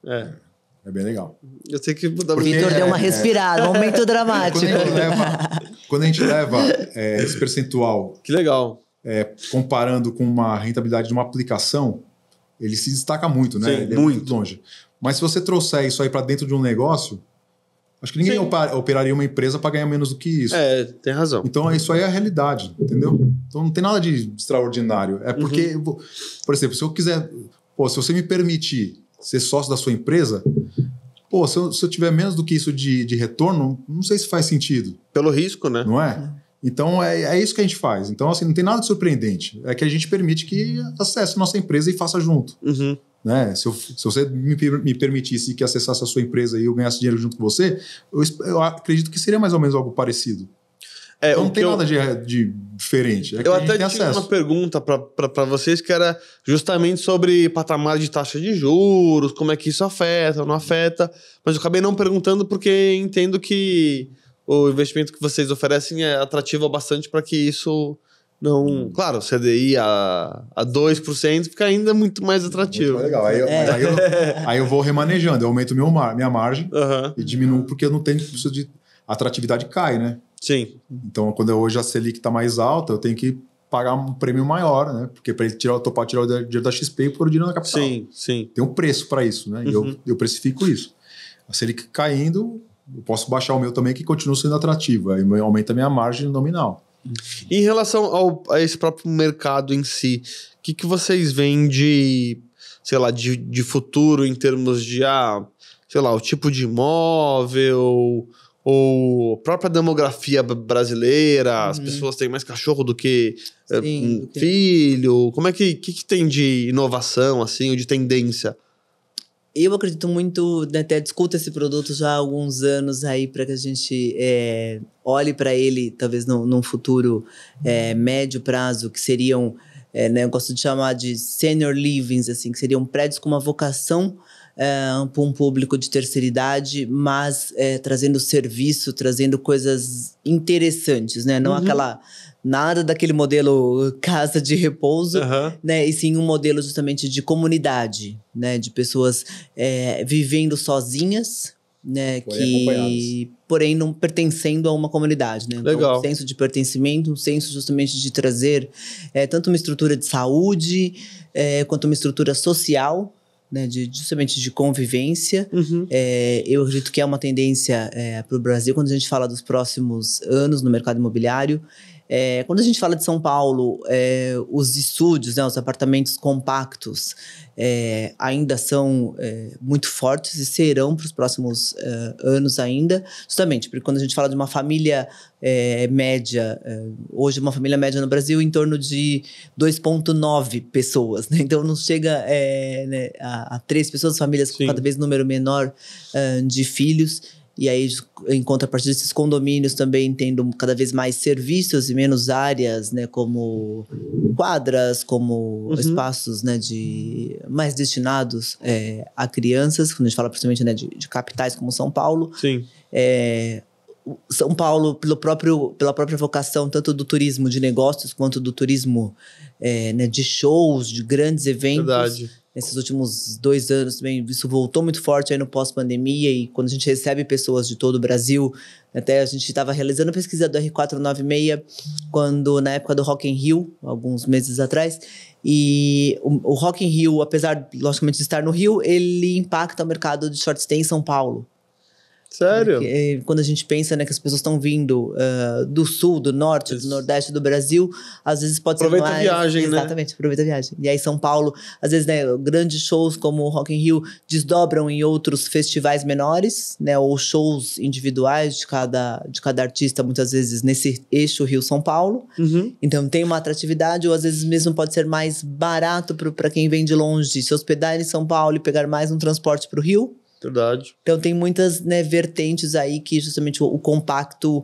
É bem legal. Eu sei que... O Vitor deu uma respirada, um momento dramático. Quando a gente leva esse percentual... Que legal. Comparando com uma rentabilidade de uma aplicação, ele se destaca muito, né? Sim, ele é muito longe. Mas se você trouxer isso aí para dentro de um negócio, acho que ninguém operaria uma empresa para ganhar menos do que isso. Tem razão. Então, isso aí é a realidade, entendeu? Então, não tem nada de extraordinário. É porque, por exemplo, se eu quiser... se você me permitir ser sócio da sua empresa, se eu tiver menos do que isso de retorno, não sei se faz sentido. Pelo risco, né? Não é? Então, é isso que a gente faz. Então, assim, não tem nada de surpreendente. É que a gente permite que acesse a nossa empresa e faça junto. Né? Se você me permitisse que acessasse a sua empresa e eu ganhasse dinheiro junto com você, eu acredito que seria mais ou menos algo parecido. Então não tem nada de diferente. Eu até tinha uma pergunta para vocês que era justamente sobre patamar de taxa de juros, como é que isso afeta ou não afeta, mas eu acabei não perguntando porque entendo que o investimento que vocês oferecem é atrativo bastante para que isso Não, claro, o CDI a 2% fica ainda muito mais atrativo. Muito legal. Aí eu vou remanejando, eu aumento minha margem e diminuo porque eu não tenho preciso de... A atratividade cai, né? Sim. Então, quando hoje a Selic está mais alta, eu tenho que pagar um prêmio maior, né? Porque para ele topar tirar o dinheiro da XP e pôr o dinheiro na capital. Sim, sim. Tem um preço para isso, né? E eu precifico isso. A Selic caindo, eu posso baixar o meu também, que continua sendo atrativo. Aí aumenta a minha margem nominal. Em relação a esse próprio mercado em si, o que vocês veem de, sei lá, de futuro em termos de, sei lá, o tipo de imóvel ou a própria demografia brasileira, as pessoas têm mais cachorro do que filho? Como é que tem de inovação, assim, ou de tendência? Eu acredito muito, né, até discuto esse produto já há alguns anos aí para que a gente olhe para ele, talvez num futuro médio prazo, que seriam, né, eu gosto de chamar de senior livings, assim, que seriam prédios com uma vocação para um público de terceira idade, mas trazendo serviço, trazendo coisas interessantes, né? Não nada daquele modelo casa de repouso, né? E sim um modelo justamente de comunidade, né? De pessoas vivendo sozinhas, né? Porém não pertencendo a uma comunidade, né? Legal. Então, um senso de pertencimento, um senso justamente de trazer tanto uma estrutura de saúde quanto uma estrutura social, né, justamente de convivência. Eu acredito que é uma tendência para o Brasil quando a gente fala dos próximos anos no mercado imobiliário. Quando a gente fala de São Paulo, os estúdios, né, os apartamentos compactos ainda são muito fortes e serão para os próximos anos ainda, justamente porque quando a gente fala de uma família média, hoje uma família média no Brasil em torno de 2,9 pessoas, né? Então não chega né, a 3 pessoas, famílias com cada vez número menor de filhos. E aí, em contrapartida desses condomínios também tendo cada vez mais serviços e menos áreas, né, como quadras, como espaços, né, mais destinados a crianças, quando a gente fala principalmente, né, de capitais como São Paulo. Sim. São Paulo, pela própria vocação, tanto do turismo de negócios quanto do turismo né, de shows, de grandes eventos. Verdade. Nesses últimos 2 anos também, isso voltou muito forte aí no pós-pandemia, e quando a gente recebe pessoas de todo o Brasil, até a gente estava realizando a pesquisa do R496, na época do Rock in Rio, alguns meses atrás, e o Rock in Rio, apesar, logicamente, de estar no Rio, ele impacta o mercado de short stay em São Paulo. Sério? Porque, quando a gente pensa, né, que as pessoas estão vindo do sul, do norte, do nordeste do Brasil, às vezes pode ser mais... Aproveita a viagem, né? Exatamente, aproveita a viagem. E aí São Paulo, às vezes, né, grandes shows como o Rock in Rio desdobram em outros festivais menores, né, ou shows individuais de cada artista, muitas vezes nesse eixo Rio-São Paulo. Então tem uma atratividade, ou às vezes mesmo pode ser mais barato para quem vem de longe se hospedar em São Paulo e pegar mais um transporte para o Rio. Verdade. Então tem muitas, né, vertentes aí que justamente o compacto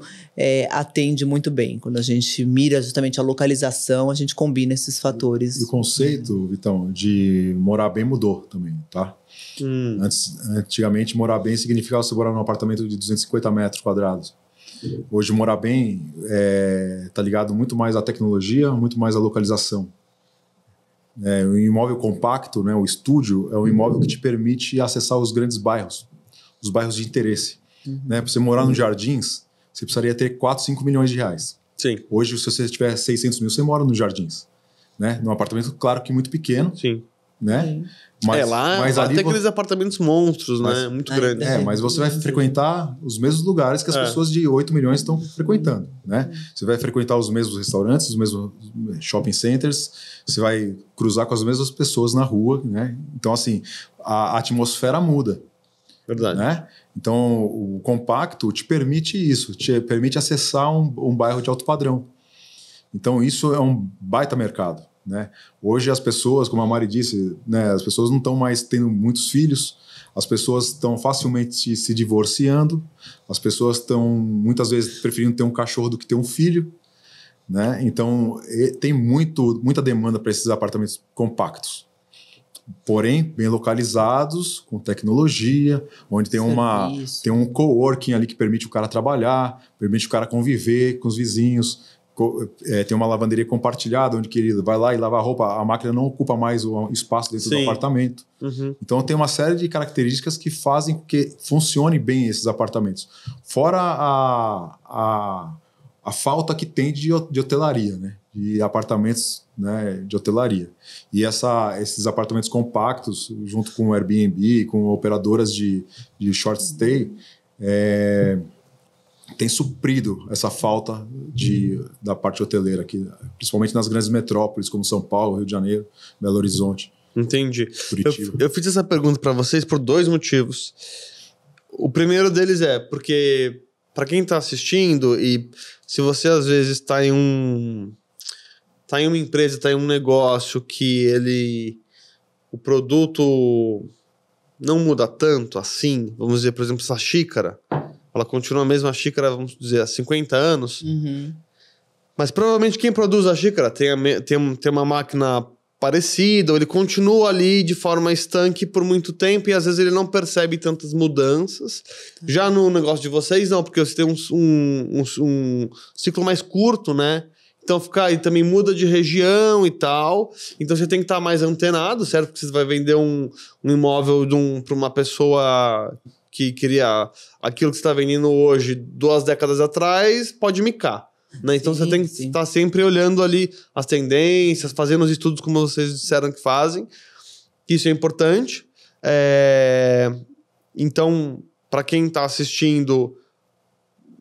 atende muito bem. Quando a gente mira justamente a localização, a gente combina esses fatores. E o conceito, Vitão, de morar bem mudou também, tá? Antigamente, morar bem significava você morar num apartamento de 250 metros quadrados. Hoje, morar bem tá ligado muito mais à tecnologia, muito mais à localização. O imóvel compacto, né, o estúdio, é um imóvel que te permite acessar os grandes bairros, os bairros de interesse. Né? Para você morar nos Jardins, você precisaria ter 4, 5 milhões de reais. Sim. Hoje, se você tiver 600 mil, você mora nos Jardins. Né? Num apartamento, claro que muito pequeno. Sim. Né? Mas lá tem aqueles apartamentos monstros, né? Muito grandes. Mas você vai frequentar os mesmos lugares que as pessoas de 8 milhões estão frequentando, né? Você vai frequentar os mesmos restaurantes, os mesmos shopping centers, você vai cruzar com as mesmas pessoas na rua, né? Então, assim, a atmosfera muda. Verdade. Né? Então, o compacto te permite isso, te permite acessar um bairro de alto padrão. Então, isso é um baita mercado. Né? Hoje as pessoas, como a Mari disse, né, as pessoas não estão mais tendo muitos filhos, as pessoas estão facilmente se divorciando, as pessoas estão muitas vezes preferindo ter um cachorro do que ter um filho, né? Então tem muita demanda para esses apartamentos compactos, porém bem localizados, com tecnologia, onde tem um coworking ali que permite o cara trabalhar, permite o cara conviver com os vizinhos, tem uma lavanderia compartilhada, onde que ele vai lá e lava a roupa, a máquina não ocupa mais o espaço dentro do apartamento. Então tem uma série de características que fazem com que funcione bem esses apartamentos. Fora a falta que tem de hotelaria, né? De apartamentos, né, de hotelaria. E esses apartamentos compactos, junto com o Airbnb, com operadoras de short stay, tem suprido essa falta da parte hoteleira aqui, principalmente nas grandes metrópoles como São Paulo, Rio de Janeiro, Belo Horizonte. Entendi. Curitiba. Eu fiz essa pergunta para vocês por 2 motivos. O primeiro deles é porque, para quem está assistindo, e se você às vezes está em uma empresa, está em um negócio que o produto não muda tanto assim, vamos dizer, por exemplo, essa xícara, ela continua a mesma xícara, vamos dizer, há 50 anos. Mas provavelmente quem produz a xícara tem uma máquina parecida, ou ele continua ali de forma estanque por muito tempo e às vezes ele não percebe tantas mudanças. Já no negócio de vocês, não, porque você tem um ciclo mais curto, né? Então e também muda de região e tal. Então você tem que estar mais antenado, certo? Porque você vai vender um imóvel para uma pessoa que queria aquilo que você está vendendo hoje 2 décadas atrás, pode micar. Né? Então você tem que estar sempre olhando ali as tendências, fazendo os estudos como vocês disseram que fazem. Isso é importante. Então, para quem está assistindo,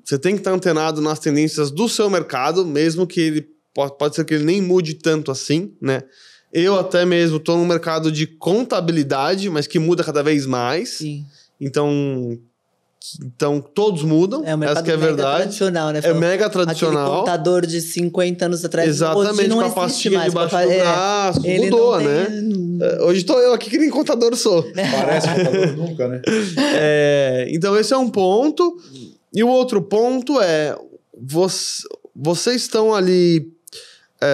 você tem que estar antenado nas tendências do seu mercado, mesmo que ele pode ser que ele nem mude tanto assim, né? Eu até mesmo estou no mercado de contabilidade, mas que muda cada vez mais. Sim. Então todos mudam, essa que é a verdade. Tradicional, né? É mega tradicional. Aquele contador de 50 anos atrás. Exatamente, não com a pastinha mais, debaixo do braço, mudou, né? Hoje estou eu aqui que nem contador sou. Parece contador nunca, né? Então esse é um ponto. E o outro ponto é, vocês estão ali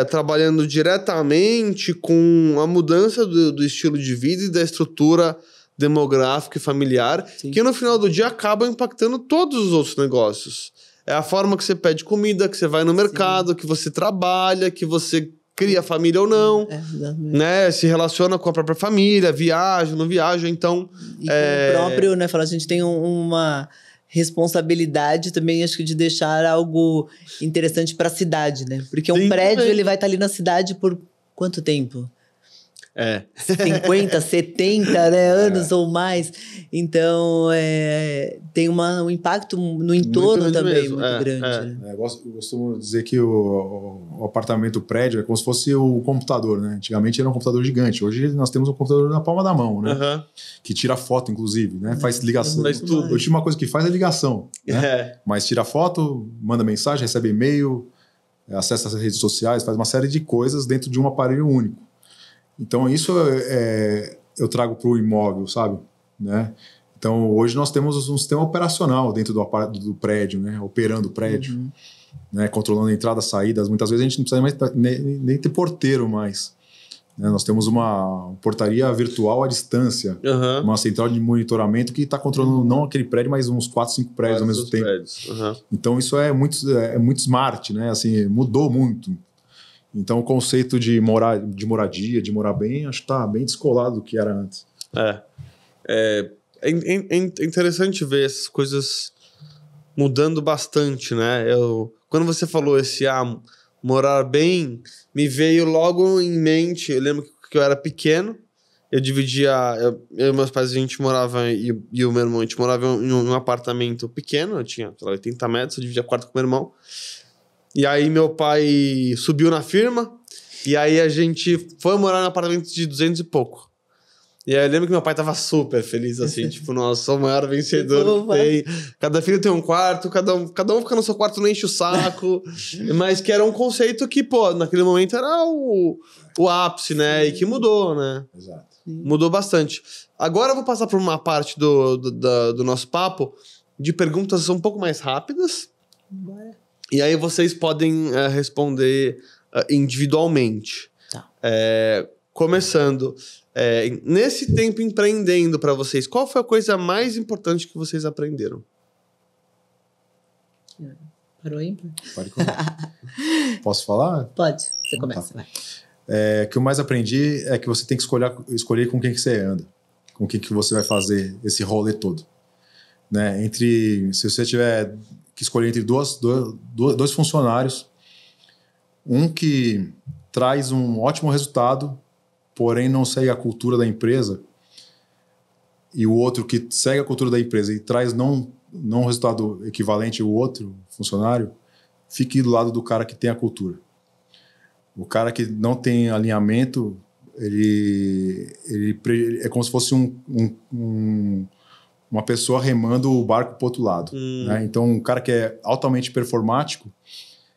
trabalhando diretamente com a mudança do estilo de vida e da estrutura demográfica e familiar, que no final do dia acaba impactando todos os outros negócios. É a forma que você pede comida, que você vai no mercado, que você trabalha, que você cria família ou não, né? Se relaciona com a própria família, viaja, não viaja, então... E o próprio, né, a gente tem uma responsabilidade também, acho que de deixar algo interessante para a cidade, né? Porque um prédio, ele vai estar ali na cidade por quanto tempo? 50, 70 né, anos ou mais. Então, tem um impacto no entorno também muito grande. Né? Eu costumo dizer que o apartamento, o prédio, é como se fosse o computador, né? Antigamente era um computador gigante. Hoje nós temos um computador na palma da mão, né? Que tira foto, inclusive, né? Faz ligação. Faz tudo. Hoje uma coisa que faz é ligação. Né? Mas tira foto, manda mensagem, recebe e-mail, acessa as redes sociais, faz uma série de coisas dentro de um aparelho único. Então, isso eu trago para o imóvel, sabe? Né? Então, hoje nós temos um sistema operacional dentro do prédio, né? Operando o prédio, né? Controlando a entrada, saídas. Muitas vezes a gente não precisa nem ter porteiro mais. Né? Nós temos uma portaria virtual à distância, uma central de monitoramento que está controlando não aquele prédio, mas uns 4, 5 prédios ao mesmo tempo. Então, isso é muito smart, né? Assim, mudou muito. Então, o conceito de moradia, de morar bem, acho que está bem descolado do que era antes. É interessante ver essas coisas mudando bastante, né? Quando você falou morar bem, me veio logo em mente, eu lembro que eu era pequeno, eu e meus pais, a gente morava, e o meu irmão, a gente morava em um apartamento pequeno, eu tinha 80 metros, eu dividia quarto com meu irmão. E aí meu pai subiu na firma, e aí a gente foi morar num apartamento de 200 e pouco. E aí eu lembro que meu pai tava super feliz, assim, tipo, nossa, sou o maior vencedor que tem. Cada filho tem um quarto, cada um fica no seu quarto, não enche o saco. Mas que era um conceito que, pô, naquele momento era o ápice, né? E que mudou, né? Exato. Mudou bastante. Agora eu vou passar por uma parte do nosso papo de perguntas um pouco mais rápidas. Bora. E aí vocês podem responder individualmente. Tá. Começando, nesse tempo empreendendo para vocês, qual foi a coisa mais importante que vocês aprenderam? Parou ímpar? Pode começar. Posso falar? Pode, você começa. Tá. O que eu mais aprendi é que você tem que escolher com quem que você anda, com quem que você vai fazer esse rolê todo. Né? Se você tiver que escolher entre dois funcionários, um que traz um ótimo resultado, porém não segue a cultura da empresa, e o outro que segue a cultura da empresa e traz não um resultado equivalente ao outro funcionário, fique do lado do cara que tem a cultura. O cara que não tem alinhamento, ele é como se fosse uma pessoa remando o barco para o outro lado. Né? Então, um cara que é altamente performático,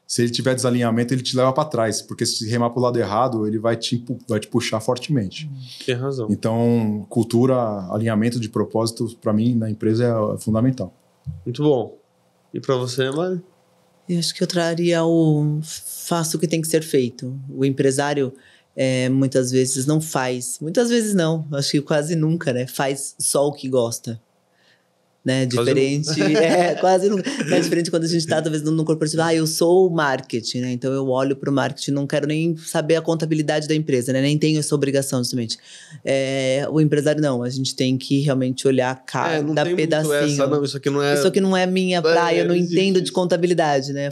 se ele tiver desalinhamento, ele te leva para trás, porque se remar para o lado errado, ele vai te puxar fortemente. Tem razão. Então, cultura, alinhamento de propósito, para mim, na empresa é fundamental. Muito bom. E para você, Mari? Eu acho que eu traria faça o que tem que ser feito. O empresário, muitas vezes, não faz. Muitas vezes não, acho que quase nunca, né? Faz só o que gosta. Né? Diferente, quase nunca. É diferente quando a gente está, talvez, no corporativo. Eu sou o marketing, né? Então eu olho para o marketing, não quero nem saber a contabilidade da empresa, né? Nem tenho essa obrigação, justamente. O empresário, não. A gente tem que realmente olhar cada pedacinho. Isso aqui não é... Isso aqui não é minha praia, eu não entendo de contabilidade, né?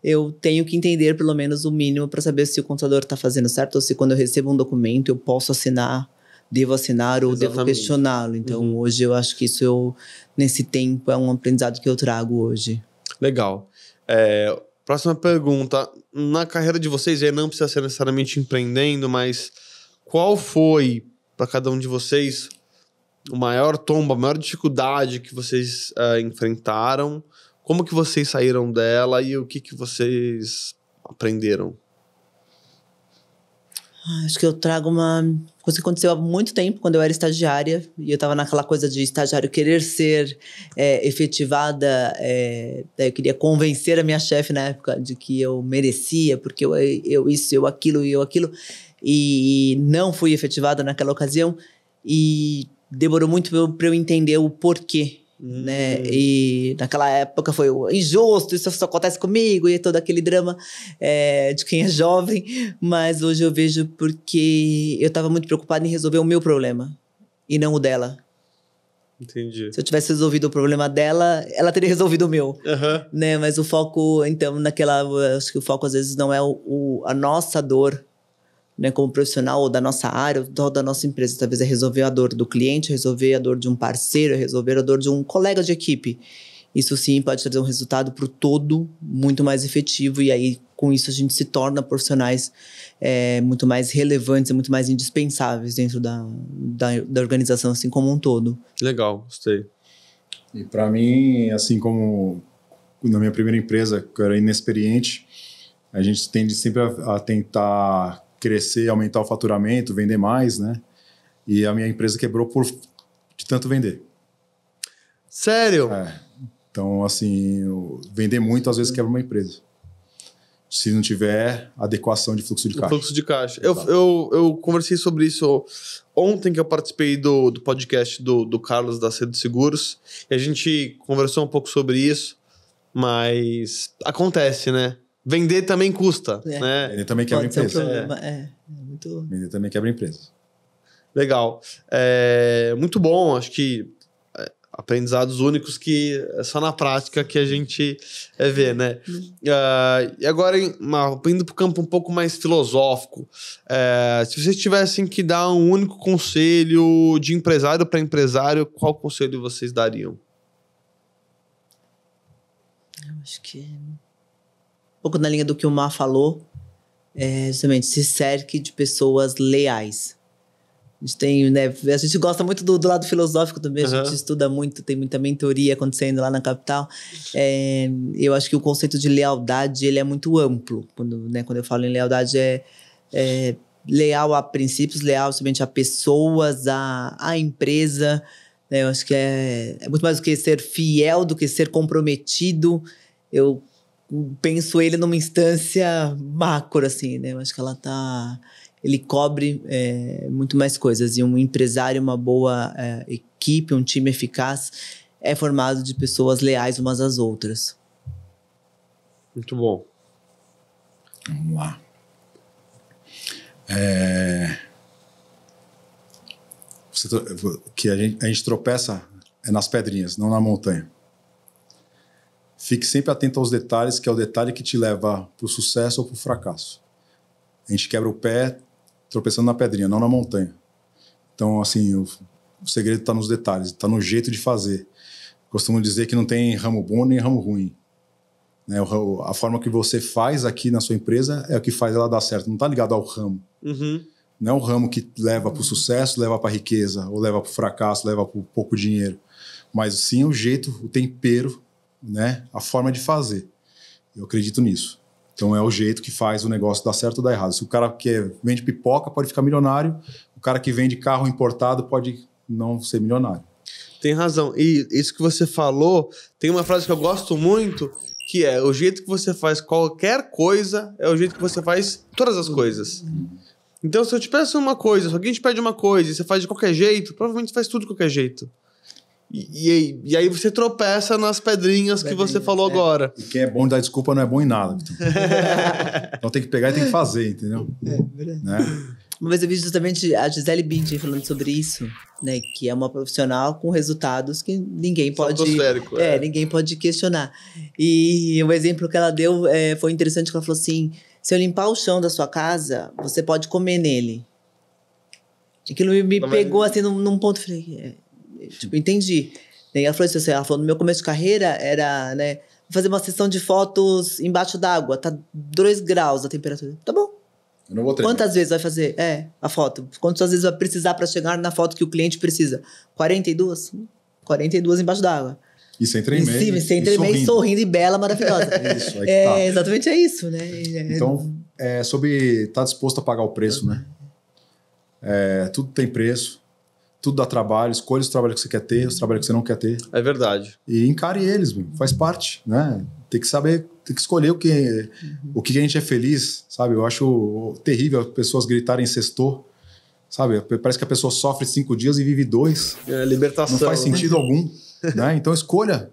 Eu tenho que entender, pelo menos, o mínimo para saber se o contador está fazendo certo ou se quando eu recebo um documento eu posso assinar, devo assinar ou devo questioná-lo. Então, hoje eu acho que isso nesse tempo é um aprendizado que eu trago hoje. Legal. Próxima pergunta. Na carreira de vocês, não precisa ser necessariamente empreendendo, mas qual foi, para cada um de vocês, o maior tombo, a maior dificuldade que vocês enfrentaram? Como que vocês saíram dela e o que vocês aprenderam? Acho que eu trago uma coisa que aconteceu há muito tempo, quando eu era estagiária, e eu estava naquela coisa de estagiário querer ser efetivada. Eu queria convencer a minha chefe na época de que eu merecia, porque eu isso, eu aquilo, e não fui efetivada naquela ocasião, e demorou muito para eu entender o porquê. Né? E naquela época foi injusto, isso só acontece comigo, e todo aquele drama de quem é jovem, mas hoje eu vejo porque eu estava muito preocupada em resolver o meu problema e não o dela. Entendi. Se eu tivesse resolvido o problema dela, ela teria resolvido o meu. Né? Mas o foco, então, acho que o foco às vezes não é a nossa dor, né, como profissional, ou da nossa área, ou da nossa empresa. Talvez é resolver a dor do cliente, resolver a dor de um parceiro, resolver a dor de um colega de equipe. Isso sim pode trazer um resultado para o todo muito mais efetivo, e aí com isso a gente se torna profissionais muito mais relevantes e muito mais indispensáveis dentro da organização assim como um todo. Legal, gostei. E para mim, assim como na minha primeira empresa, que eu era inexperiente, a gente tende sempre a tentar crescer, aumentar o faturamento, vender mais, né? E a minha empresa quebrou de tanto vender. Sério? Então, assim, vender muito às vezes quebra uma empresa. Se não tiver adequação de fluxo de caixa. Fluxo de caixa. Eu conversei sobre isso ontem, que eu participei do podcast do Carlos da Cedo Seguros, e a gente conversou um pouco sobre isso, mas acontece, né? Vender também custa, né? Vender também quebra empresa. Vender também quebra empresa. Legal. Muito bom, acho que aprendizados únicos que é só na prática que a gente vê, né? E agora, indo para o campo um pouco mais filosófico, se vocês tivessem que dar um único conselho de empresário para empresário, qual conselho vocês dariam? Eu acho que um pouco na linha do que o Má falou, justamente se cerque de pessoas leais. A gente gosta muito do lado filosófico também, a gente estuda muito, tem muita mentoria acontecendo lá na capital. Eu acho que o conceito de lealdade ele é muito amplo. Quando eu falo em lealdade, leal a princípios, leal somente a pessoas, a empresa. Eu acho que é muito mais do que ser fiel, do que ser comprometido. Eu penso ele numa instância macro, assim, né? Eu acho que ele cobre muito mais coisas. E um empresário, uma boa equipe, um time eficaz é formado de pessoas leais umas às outras. Muito bom. Vamos lá. Que a gente tropeça nas pedrinhas, não na montanha. Fique sempre atento aos detalhes, que é o detalhe que te leva para o sucesso ou para o fracasso. A gente quebra o pé tropeçando na pedrinha, não na montanha. Então, assim, o segredo está nos detalhes, está no jeito de fazer. Costumo dizer que não tem ramo bom nem ramo ruim. Né? A forma que você faz aqui na sua empresa é o que faz ela dar certo. Não está ligado ao ramo. Uhum. Não é o ramo que leva para o sucesso, leva para a riqueza, ou leva para o fracasso, leva para o pouco dinheiro. Mas sim o jeito, o tempero, né? A forma de fazer. Eu acredito nisso. Então é o jeito que faz o negócio dar certo ou dar errado. Se o cara que vende pipoca pode ficar milionário, o cara que vende carro importado pode não ser milionário. Tem razão. E isso que você falou, tem uma frase que eu gosto muito, que é: o jeito que você faz qualquer coisa é o jeito que você faz todas as coisas. Então, se eu te peço uma coisa, se alguém te pede uma coisa e você faz de qualquer jeito, provavelmente você faz tudo de qualquer jeito. E aí você tropeça nas pedrinhas que você falou agora. E quem é bom de dar desculpa não é bom em nada. Então tem que pegar e tem que fazer, entendeu? Verdade. Né? Uma vez eu vi justamente a Gisele Bündchen falando sobre isso, né? Que é uma profissional com resultados que ninguém pode... ninguém pode questionar. E o exemplo que ela deu foi interessante, que ela falou assim: se eu limpar o chão da sua casa, você pode comer nele. Aquilo me pegou assim num ponto, eu falei... Tipo, entendi. E ela falou isso assim, ela falou: no meu começo de carreira era, né, fazer uma sessão de fotos embaixo d'água, tá 2 graus a temperatura. Tá bom. Eu não vou treinar. Quantas vezes vai fazer a foto? Quantas vezes vai precisar para chegar na foto que o cliente precisa? 42? 42 embaixo d'água. E sem tremer. Sem tremer, sorrindo e bela, maravilhosa. Isso, aí que tá. Exatamente isso, né? Então, sobre estar disposto a pagar o preço, né? Tudo tem preço. Tudo dá trabalho, escolha os trabalhos que você quer ter, os trabalhos que você não quer ter. É verdade. E encare eles, faz parte, né? Tem que saber, tem que escolher o que a gente é feliz, sabe? Eu acho terrível as pessoas gritarem sextou, sabe? Parece que a pessoa sofre 5 dias e vive 2. Libertação. Não faz sentido algum, né? Então escolha.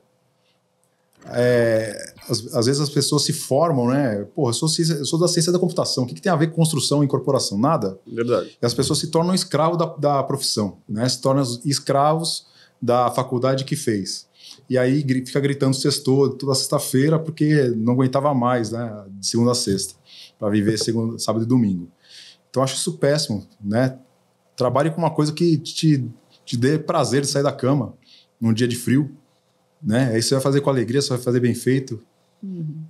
Às vezes as pessoas se formam, né? Porra, eu sou da ciência da computação. O que tem a ver com construção e incorporação? Nada. Verdade. E as pessoas se tornam escravos da profissão, né? Se tornam escravos da faculdade que fez. E aí fica gritando sextou toda sexta-feira porque não aguentava mais, né? De segunda a sexta, para viver segunda, sábado e domingo. Então eu acho isso péssimo, né? Trabalhe com uma coisa que te dê prazer de sair da cama num dia de frio. Né? Aí você vai fazer com alegria, você vai fazer bem feito,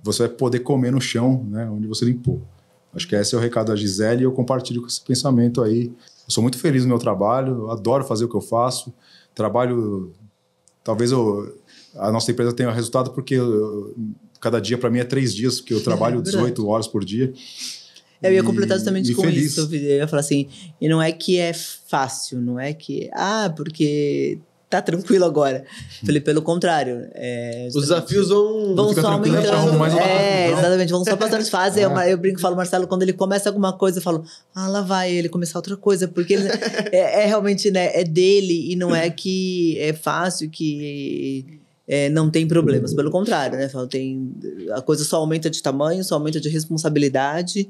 você vai poder comer no chão, né? Onde você limpou. Acho que esse é o recado da Gisele e eu compartilho com esse pensamento aí. Eu sou muito feliz no meu trabalho, eu adoro fazer o que eu faço. Trabalho, talvez a nossa empresa tenha resultado porque cada dia para mim é 3 dias, porque eu trabalho 18 horas por dia. Eu ia completar justamente com feliz. isso. Eu ia falar assim, e não é que é fácil, não é que... porque... tá tranquilo agora. Falei, pelo contrário. Os desafios vão só aumentando. Exatamente, vão só passando de fase. Eu brinco e falo, Marcelo, quando ele começa alguma coisa, eu falo, lá vai ele começar outra coisa, porque ele, realmente, né, é dele, e não é que é fácil, que não tem problemas. Pelo contrário, né? A coisa só aumenta de tamanho, só aumenta de responsabilidade,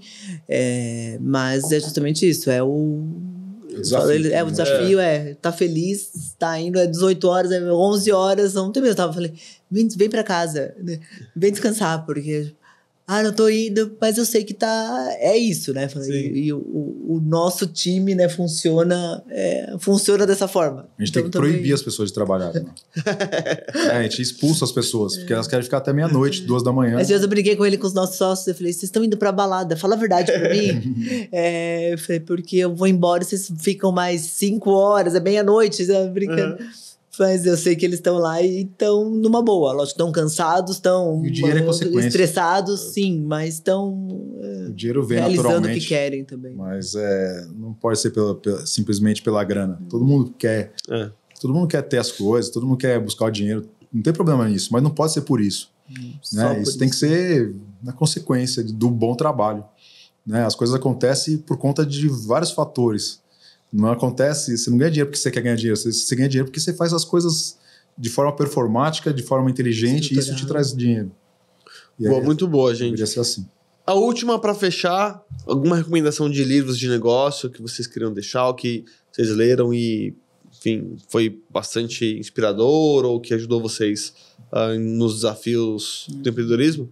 mas é justamente isso, o desafio tá feliz, tá indo, 18 horas, 11 horas, não tem mesmo. Eu falei, vem pra casa, né? Vem descansar, porque não tô indo, mas eu sei que é isso, né? Falei, e o nosso time, né, funciona dessa forma. A gente tem que proibir as pessoas de trabalhar. Né? A gente expulsa as pessoas, porque elas querem ficar até meia-noite, 2 da manhã. Às vezes eu briguei com ele, com os nossos sócios, eu falei, vocês estão indo pra balada, fala a verdade pra mim. Eu falei, porque eu vou embora, vocês ficam mais 5 horas, é meia-noite, brincando. Mas eu sei que eles estão lá e estão numa boa. Lógico, estão cansados, estão estressados, sim, mas estão o dinheiro vem realizando o que querem também. Mas não pode ser simplesmente pela grana. Todo mundo quer. Todo mundo quer ter as coisas, todo mundo quer buscar o dinheiro. Não tem problema nisso, mas não pode ser por isso. Né? Isso tem que ser na consequência do bom trabalho. Né? As coisas acontecem por conta de vários fatores. Não acontece, você não ganha dinheiro porque você quer ganhar dinheiro, você ganha dinheiro porque você faz as coisas de forma performática, de forma inteligente, e isso te traz dinheiro. Boa, muito boa, gente. Deveria ser assim. A última para fechar, alguma recomendação de livros de negócio que vocês queriam deixar, ou que vocês leram e, enfim, foi bastante inspirador ou que ajudou vocês nos desafios do empreendedorismo?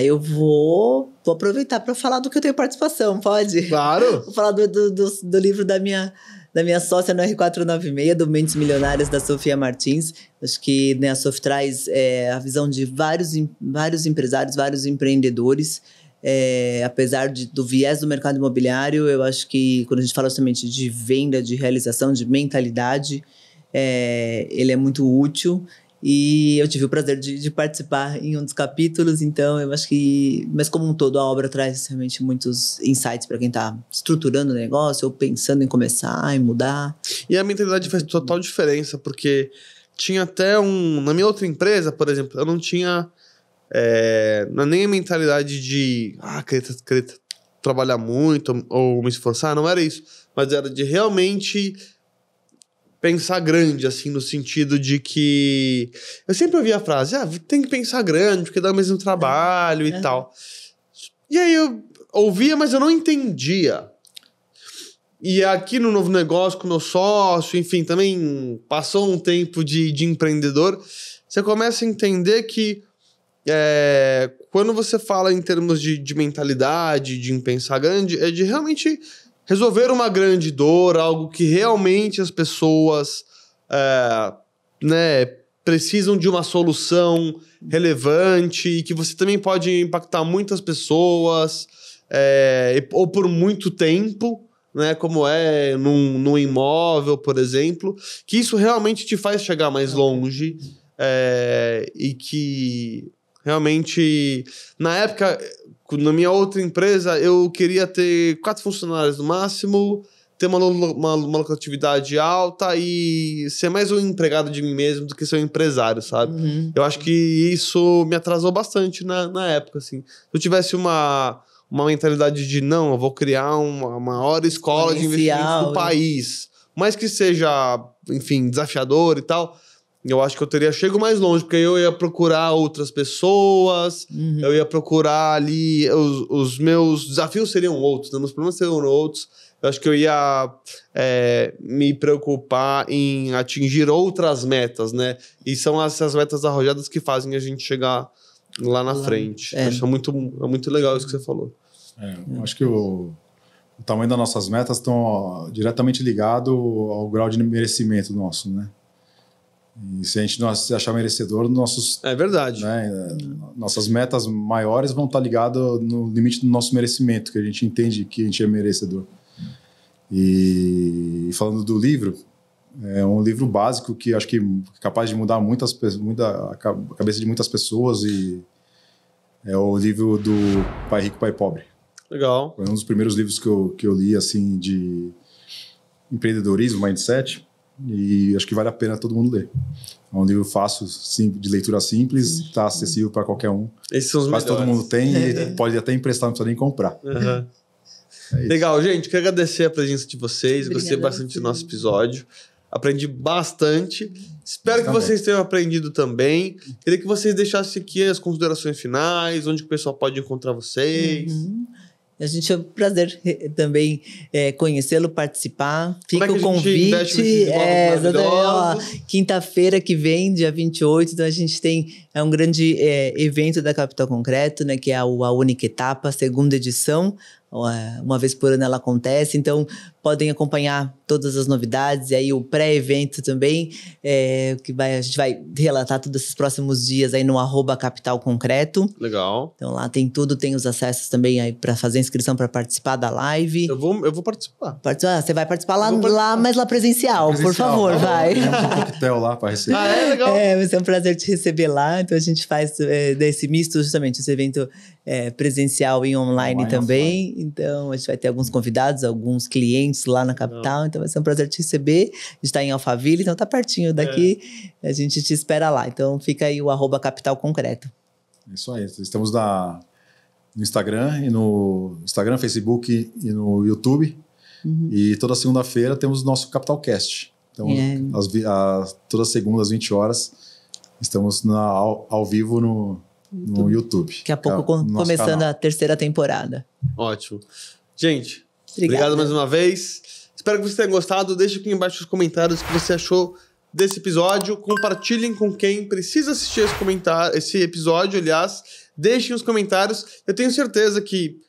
Eu vou aproveitar para falar do que eu tenho participação, pode? Claro! Vou falar do livro da minha sócia no R496, do Mentes Milionárias, da Sofia Martins. Acho que, né, a Sof traz a visão de vários empresários, vários empreendedores. Apesar do viés do mercado imobiliário, eu acho que quando a gente fala justamente de venda, de realização, de mentalidade, ele é muito útil. E eu tive o prazer de participar em um dos capítulos, então eu acho que... Mas como um todo, a obra traz realmente muitos insights para quem está estruturando o negócio ou pensando em começar, em mudar. E a mentalidade faz total diferença, porque tinha até na minha outra empresa, por exemplo, eu não tinha nem a mentalidade de querer trabalhar muito ou me esforçar, não era isso. Mas era de realmente... pensar grande, assim, no sentido de que... Eu sempre ouvia a frase, tem que pensar grande, porque dá o mesmo trabalho e tal. E aí eu ouvia, mas eu não entendia. E aqui no novo negócio, com o meu sócio, enfim, também passou um tempo de empreendedor, você começa a entender que quando você fala em termos de mentalidade, de pensar grande, é de realmente... resolver uma grande dor, algo que realmente as pessoas precisam de uma solução relevante e que você também pode impactar muitas pessoas ou por muito tempo, né, como num imóvel, por exemplo, que isso realmente te faz chegar mais longe e que realmente, na época... Na minha outra empresa, eu queria ter 4 funcionários no máximo, ter uma lucratividade alta e ser mais um empregado de mim mesmo do que ser um empresário, sabe? Uhum. Eu acho que isso me atrasou bastante na época, assim. Se eu tivesse uma mentalidade de, não, eu vou criar uma maior escola de investimentos do país, mas que seja, enfim, desafiador e tal... Eu acho que eu teria chego mais longe, porque eu ia procurar outras pessoas, eu ia procurar ali... Os meus desafios seriam outros, né? Meus problemas seriam outros. Eu acho que eu ia me preocupar em atingir outras metas, né? E são essas metas arrojadas que fazem a gente chegar lá na frente. Acho muito legal isso que você falou. Eu acho que o tamanho das nossas metas estão diretamente ligado ao grau de merecimento nosso, né? E se a gente não se achar merecedor, É verdade. Né, nossas metas maiores vão estar ligadas no limite do nosso merecimento, que a gente entende que a gente é merecedor. E falando do livro, é um livro básico que acho que é capaz de mudar a cabeça de muitas pessoas, e é o livro do Pai Rico, Pai Pobre. Legal. Foi um dos primeiros livros que eu li, assim, de empreendedorismo, mindset. E acho que vale a pena todo mundo ler. É um livro fácil, de leitura simples, está acessível para qualquer um. Esses são os quase melhores. todo mundo tem e pode até emprestar, não precisa nem comprar. Legal, gente. Quero agradecer a presença de vocês. Gostei bastante do nosso episódio. Aprendi bastante. Espero que vocês tenham aprendido também. Queria que vocês deixassem aqui as considerações finais, onde que o pessoal pode encontrar vocês. A gente é um prazer também conhecê-lo, participar. Fica o convite. Quinta-feira que vem, dia 28, então a gente tem um grande evento da Capital Concreto, né, que é a única etapa, segunda edição. Uma vez por ano ela acontece, então podem acompanhar todas as novidades, e aí o pré-evento também, a gente vai relatar todos esses próximos dias aí no @Capital Concreto. Legal. Então lá tem tudo, tem os acessos também aí para fazer inscrição para participar da live. Eu vou participar. Você vai participar lá, mas lá presencial, por favor, vai. Tem um coquetel lá para receber. Legal. Vai ser um prazer te receber lá, então a gente faz desse misto justamente, esse evento presencial e online também. Então a gente vai ter alguns convidados, alguns clientes lá na capital, então vai ser um prazer te receber. A gente está em Alphaville, então tá pertinho daqui, a gente te espera lá. Então fica aí o @Capital Concreto. Isso aí, estamos no Instagram, Facebook e no YouTube. E toda segunda-feira temos o nosso Capital Cast. Então, todas as segundas, às 20 horas, Estamos ao vivo no YouTube. Daqui a pouco começando a 3ª temporada. Ótimo. Gente, obrigado mais uma vez. Espero que você tenha gostado. Deixe aqui embaixo nos comentários o que você achou desse episódio. Compartilhem com quem precisa assistir esse episódio, aliás. Deixem os comentários. Eu tenho certeza que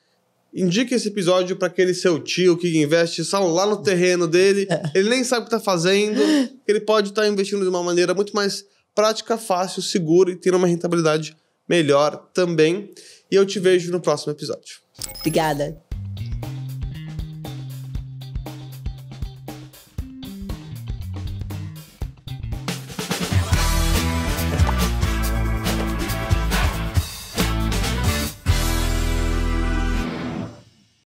indique esse episódio para aquele seu tio que investe só lá no terreno dele. Ele nem sabe o que está fazendo. Ele pode estar investindo de uma maneira muito mais prática, fácil, segura e ter uma rentabilidade melhor também. E eu te vejo no próximo episódio. Obrigada.